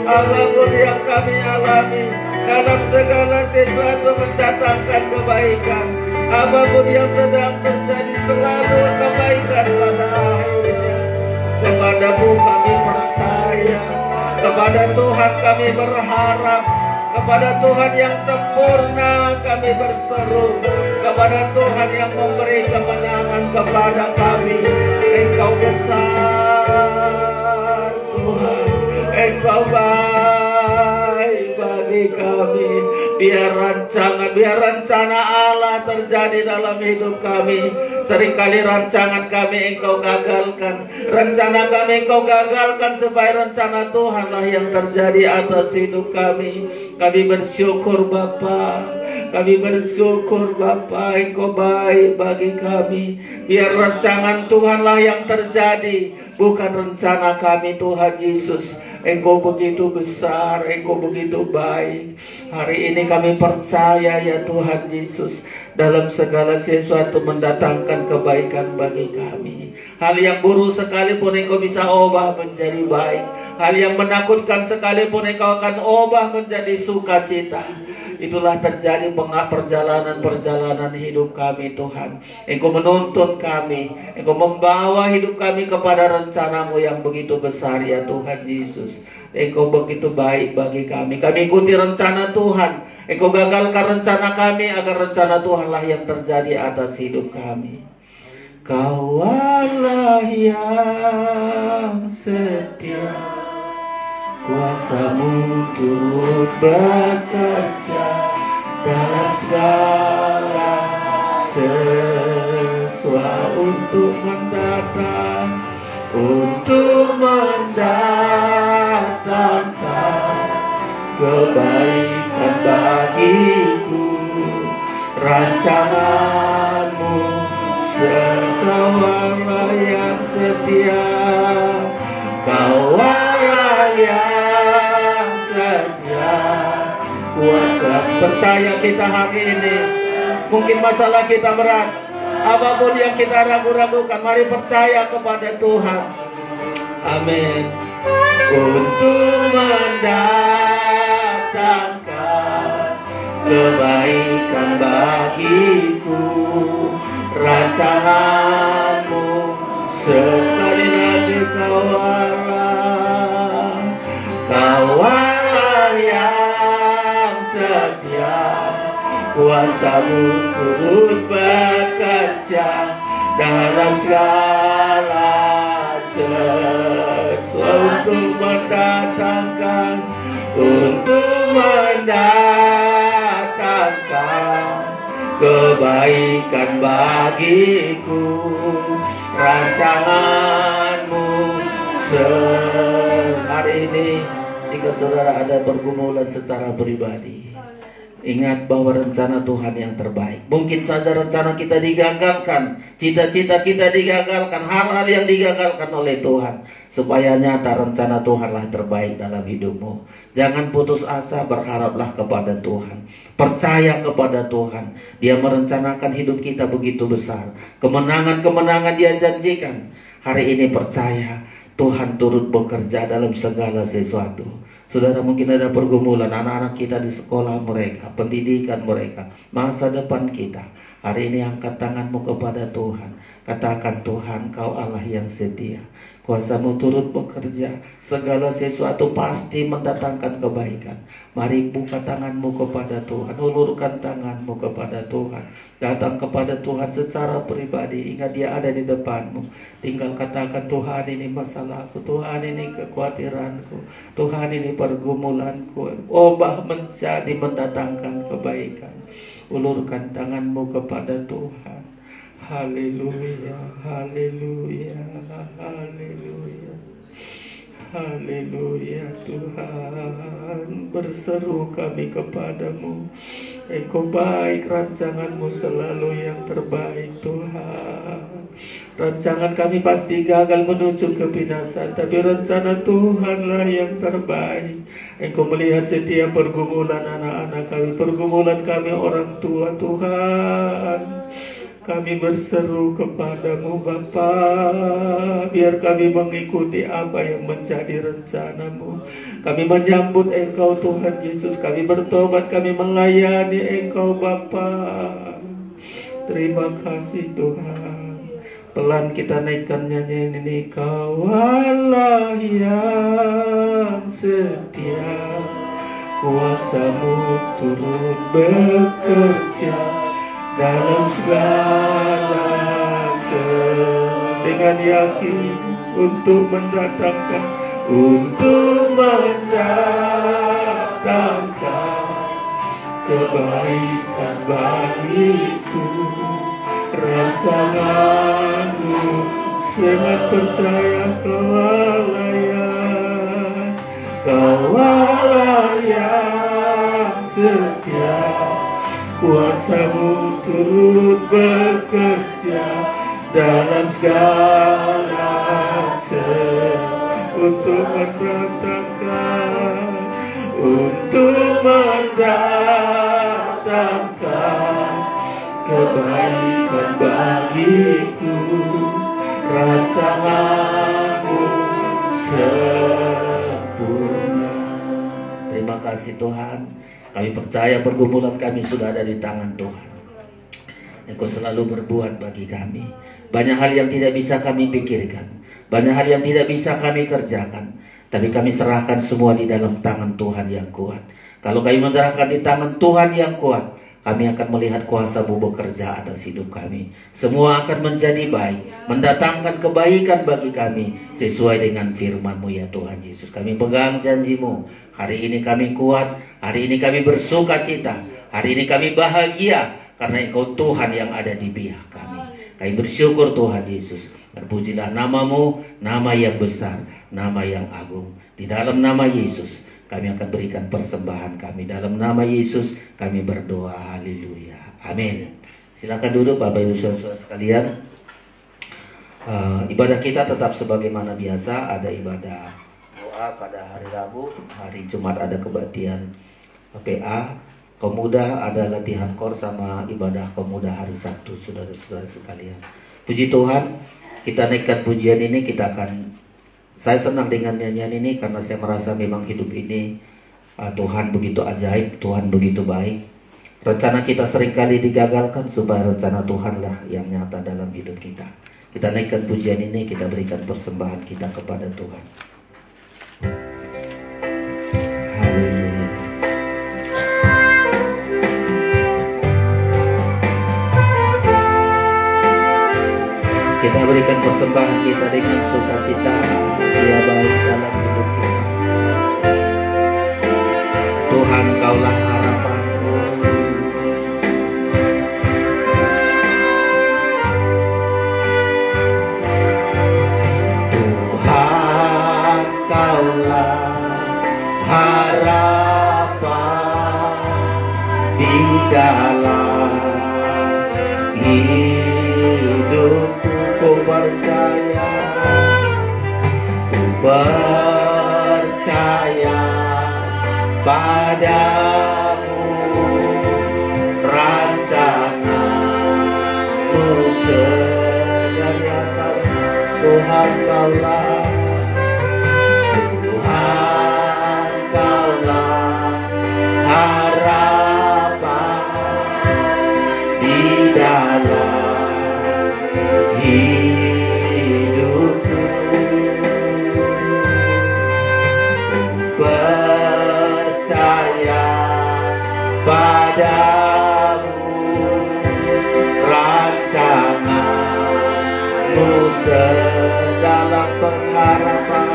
Apapun yang kami alami dalam segala sesuatu mendatangkan kebaikan. Apapun yang sedang terjadi selalu kebaikan pada akhirnya. Kepadamu kami percaya, kepada Tuhan kami berharap, kepada Tuhan yang sempurna kami berseru, kepada Tuhan yang memberi kemenangan kepada kami. Engkau besar Tuhan, Engkau baik bagi kami. Biar rencana Allah terjadi dalam hidup kami. Seringkali rancangan kami Engkau gagalkan, rencana kami Engkau gagalkan, supaya rencana Tuhanlah yang terjadi atas hidup kami. Kami bersyukur Bapa, kami bersyukur Bapa, Engkau baik bagi kami. Biar rancangan Tuhanlah yang terjadi, bukan rencana kami Tuhan Yesus. Engkau begitu besar, Engkau begitu baik. Hari ini kami percaya ya Tuhan Yesus, dalam segala sesuatu mendatangkan kebaikan bagi kami. Hal yang buruk sekalipun Engkau bisa ubah menjadi baik. Hal yang menakutkan sekalipun Engkau akan ubah menjadi sukacita. Itulah terjadi perjalanan hidup kami Tuhan. Engkau menuntun kami, Engkau membawa hidup kami kepada rencana-Mu yang begitu besar ya Tuhan Yesus. Engkau begitu baik bagi kami. Kami ikuti rencana Tuhan. Engkau gagalkan rencana kami, agar rencana Tuhanlah yang terjadi atas hidup kami. Kau Allah yang setia, kuasa-Mu turut bekerja dalam segala sesuatu untuk mendatangkan kebaikan bagiku. Rancangan-Mu serta Allah yang setia, Kau Allah yang setia, kuasa. Percaya kita hari ini, mungkin masalah kita berat, apapun yang kita ragu-ragukan, mari percaya kepada Tuhan. Amin. Untuk mendatangkan kebaikan bagiku, rancangan-Mu sekali lagi Kau Allah, Kau Allah yang setia, kuasa-Mu turut bekerja dalam segala sesuatu untuk mendatangkan kebaikan bagiku. Rancangan-Mu hari ini, jika saudara ada pergumulan secara pribadi, Ingat bahwa rencana Tuhan yang terbaik. Mungkin saja rencana kita digagalkan, cita-cita kita digagalkan, hal-hal yang digagalkan oleh Tuhan, supaya nyata rencana Tuhanlah terbaik dalam hidupmu. Jangan putus asa, berharaplah kepada Tuhan. Percaya kepada Tuhan. Dia merencanakan hidup kita begitu besar. Kemenangan-kemenangan Dia janjikan. Hari ini percaya Tuhan turut bekerja dalam segala sesuatu. Saudara, mungkin ada pergumulan anak-anak kita di sekolah mereka, pendidikan mereka, masa depan kita. Hari ini angkat tanganmu kepada Tuhan. Katakan, Tuhan, Kau Allah yang setia. Kuasa-Mu turut bekerja. Segala sesuatu pasti mendatangkan kebaikan. Mari buka tanganmu kepada Tuhan. Ulurkan tanganmu kepada Tuhan. Datang kepada Tuhan secara pribadi. Ingat Dia ada di depanmu. Tinggal katakan, Tuhan, ini masalahku. Tuhan, ini kekhawatiranku. Tuhan, ini pergumulanku. Ubah menjadi mendatangkan kebaikan. Ulurkan tanganmu kepada Tuhan. Haleluya, haleluya, haleluya, haleluya. Tuhan, berseru kami kepadamu. Engkau baik, rancanganmu selalu yang terbaik, Tuhan. Rancangan kami pasti gagal menuju kebinasaan, tapi rencana Tuhanlah yang terbaik. Engkau melihat setiap pergumulan anak-anak kami, pergumulan kami orang tua, Tuhan. Kami berseru kepadamu Bapa, biar kami mengikuti apa yang menjadi rencanamu. Kami menyambut Engkau Tuhan Yesus, kami bertobat, kami melayani Engkau Bapa. Terima kasih Tuhan. Pelan kita naikkan nyanyian ini. Kau Allah yang setia, kuasa-Mu turut bekerja dalam segala dengan yakin untuk mendatangkan kebaikan bagiku. Rancangan-Mu sangat percaya, Kau Allah yang setia. Kuasa-Mu turut bekerja dalam segala untuk mendatangkan kebaikan bagiku. Rancangan-Mu sempurna. Terima kasih Tuhan. Kami percaya pergumulan kami sudah ada di tangan Tuhan. Engkau selalu berbuat bagi kami. Banyak hal yang tidak bisa kami pikirkan, banyak hal yang tidak bisa kami kerjakan, tapi kami serahkan semua di dalam tangan Tuhan yang kuat. Kalau kami menyerahkan di tangan Tuhan yang kuat, kami akan melihat kuasa-Mu bekerja atas hidup kami. Semua akan menjadi baik, mendatangkan kebaikan bagi kami sesuai dengan firman-Mu ya Tuhan Yesus. Kami pegang janji-Mu. Hari ini kami kuat, hari ini kami bersuka cita, hari ini kami bahagia karena Engkau Tuhan yang ada di pihak kami. Kami bersyukur Tuhan Yesus. Terpujilah nama-Mu, nama yang besar, nama yang agung. Di dalam nama Yesus kami akan berikan persembahan kami. Dalam nama Yesus kami berdoa. Haleluya. Amin. Silakan duduk Bapak Ibu Saudara sekalian. Ibadah kita tetap sebagaimana biasa. Ada ibadah pada hari Rabu, hari Jumat ada kebaktian PA, Pemuda ada latihan kor sama ibadah pemuda hari Sabtu, saudara-saudara sekalian. Puji Tuhan, kita naikkan pujian ini, saya senang dengan nyanyian ini karena saya merasa memang hidup ini Tuhan begitu ajaib, Tuhan begitu baik. Rencana kita seringkali digagalkan supaya rencana Tuhanlah yang nyata dalam hidup kita. Kita naikkan pujian ini, kita berikan persembahan kita kepada Tuhan. Haleluya. Kita berikan persembahan kita dengan sukacita. Dia baik dalam hidup kita. Tuhan, Kaulah harapanku. Tuhan, Kaulah harapan di ku percaya, ku percaya padamu, rancanganmu dari atas. Tuhan kaulah, Tuhan kaulah harapan di dalam hidupku. Percaya padamu, rancanganmu segala pengharapan.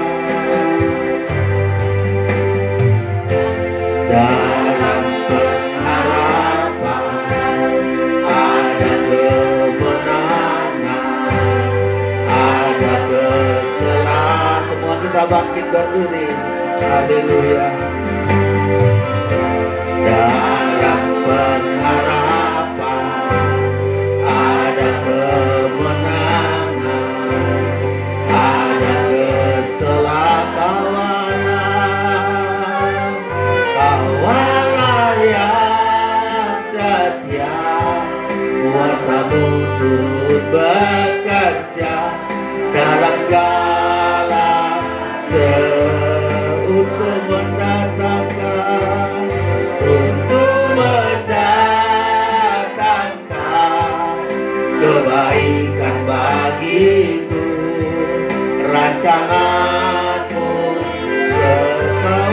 Dalam pengharapan ada kemenangan, ada keselamatan. Semua kita bangkit berdiri. Haleluya. Dalam pengharapan ada kemenangan, ada keselamatan. Kawalah yang setia, kuasa-Mu turut bekerja dalam segala untuk mendatangkan, untuk mendatangkan kebaikan bagiku. Rancangan-Mu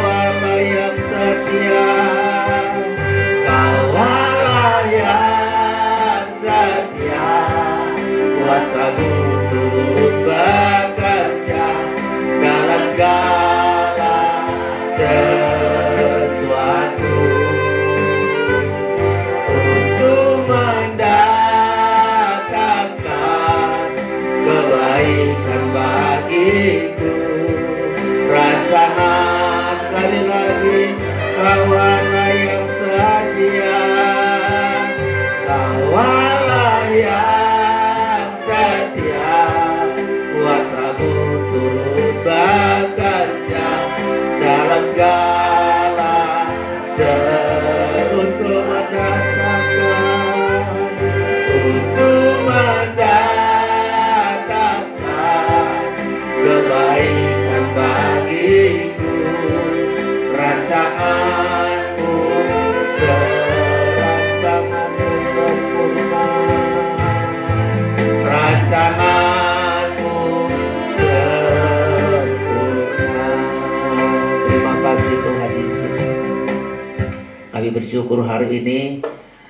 Kawalah yang setia, kawalah yang setia, kuasa-Mu turut bekerja dalam segala sesuatu untuk mendatangkan kebaikan bagiku. Rancangan sekali lagi, kawalah yang setia, kawalah yang setia, kuasa-Mu turut bekerja dalam segala untuk mendatangkan, untuk mendatangkan kebaikan bagiku. Rancangan-Mu rancangan-Mu sempurna, rancangan-Mu sempurna. Terima kasih Tuhan Yesus. Kami bersyukur hari ini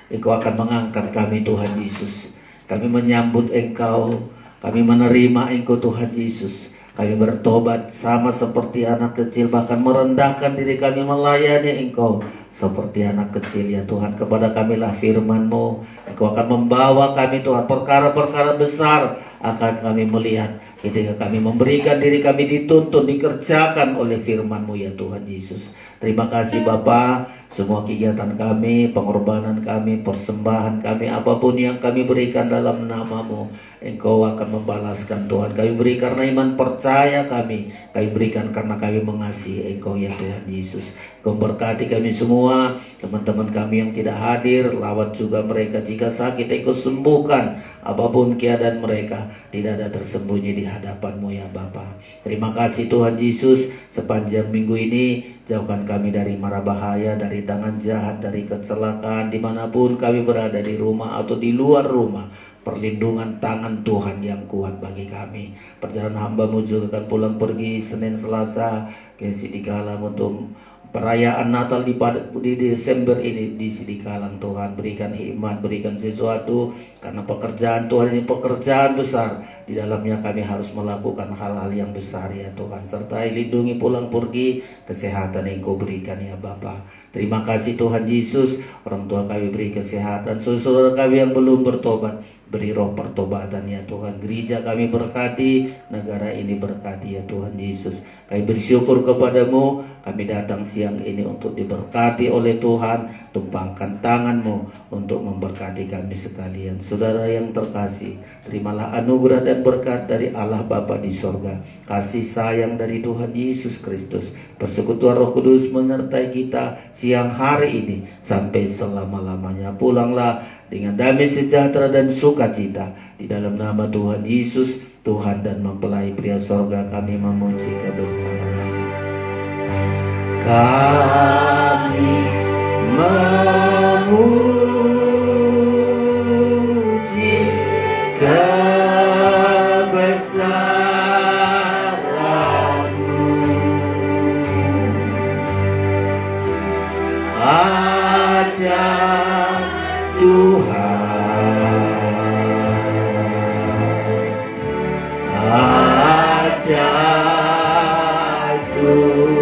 Engkau akan mengangkat kami Tuhan Yesus. Kami menyambut Engkau, kami menerima Engkau Tuhan Yesus. Kami bertobat sama seperti anak kecil, bahkan merendahkan diri kami melayani Engkau seperti anak kecil ya Tuhan. Kepada kamilah firman-Mu, Engkau akan membawa kami Tuhan, perkara-perkara besar akan kami melihat ketika kami memberikan diri kami dituntun, dikerjakan oleh firman-Mu ya Tuhan Yesus. Terima kasih Bapa, semua kegiatan kami, pengorbanan kami, persembahan kami, apapun yang kami berikan dalam nama-Mu, Engkau akan membalaskan Tuhan. Kami beri karena iman percaya kami berikan karena kami mengasihi Engkau ya Tuhan Yesus. Engkau berkati kami semua, teman-teman kami yang tidak hadir, lawat juga mereka jika sakit, Engkau sembuhkan apapun keadaan mereka, tidak ada tersembunyi di hadapan-Mu ya Bapa. Terima kasih Tuhan Yesus, sepanjang minggu ini jauhkan kami dari mara bahaya, dari tangan jahat, dari kecelakaan, dimanapun kami berada, di rumah atau di luar rumah. Perlindungan tangan Tuhan yang kuat bagi kami. Perjalanan hamba-Mu juga akan pulang pergi Senin Selasa ke Sidikalang untuk perayaan Natal di Desember ini di Sidikalang. Tuhan berikan hikmat, berikan sesuatu, karena pekerjaan Tuhan ini pekerjaan besar. Di dalamnya kami harus melakukan hal-hal yang besar ya Tuhan. Sertai lindungi pulang pergi, kesehatan yang Engkau berikan ya Bapa. Terima kasih Tuhan Yesus. Orang tua kami beri kesehatan, saudara kami yang belum bertobat Beri roh pertobatan ya Tuhan. Gereja kami berkati, negara ini berkati ya Tuhan Yesus. Kami bersyukur kepadamu. Kami datang siang ini untuk diberkati oleh Tuhan. Tumpangkan tangan-Mu untuk memberkati kami sekalian. Saudara yang terkasih, terimalah anugerah dan berkat dari Allah Bapa di sorga, kasih sayang dari Tuhan Yesus Kristus, persekutuan Roh Kudus menyertai kita siang hari ini sampai selama-lamanya. Pulanglah dengan damai sejahtera dan sukacita. Di dalam nama Tuhan Yesus, Tuhan dan mempelai pria sorga, kami memuji kebesaran. Kami memuji kebesaran-Mu. Ajar Tuhan, ajar Tuhan.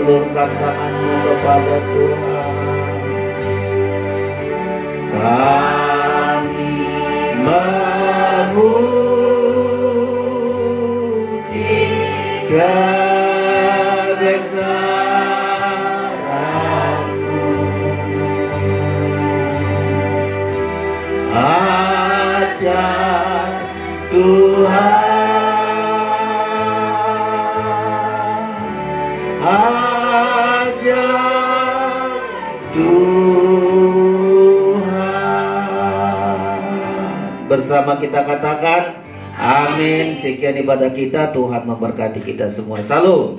Ulurkan tanganmu kepada Tuhan. Kami memuji kebesaran-Mu. Ajar Tuhan, ajar Tuhan. Bersama kita katakan amin. Sekian ibadah kita. Tuhan memberkati kita semua. Salam.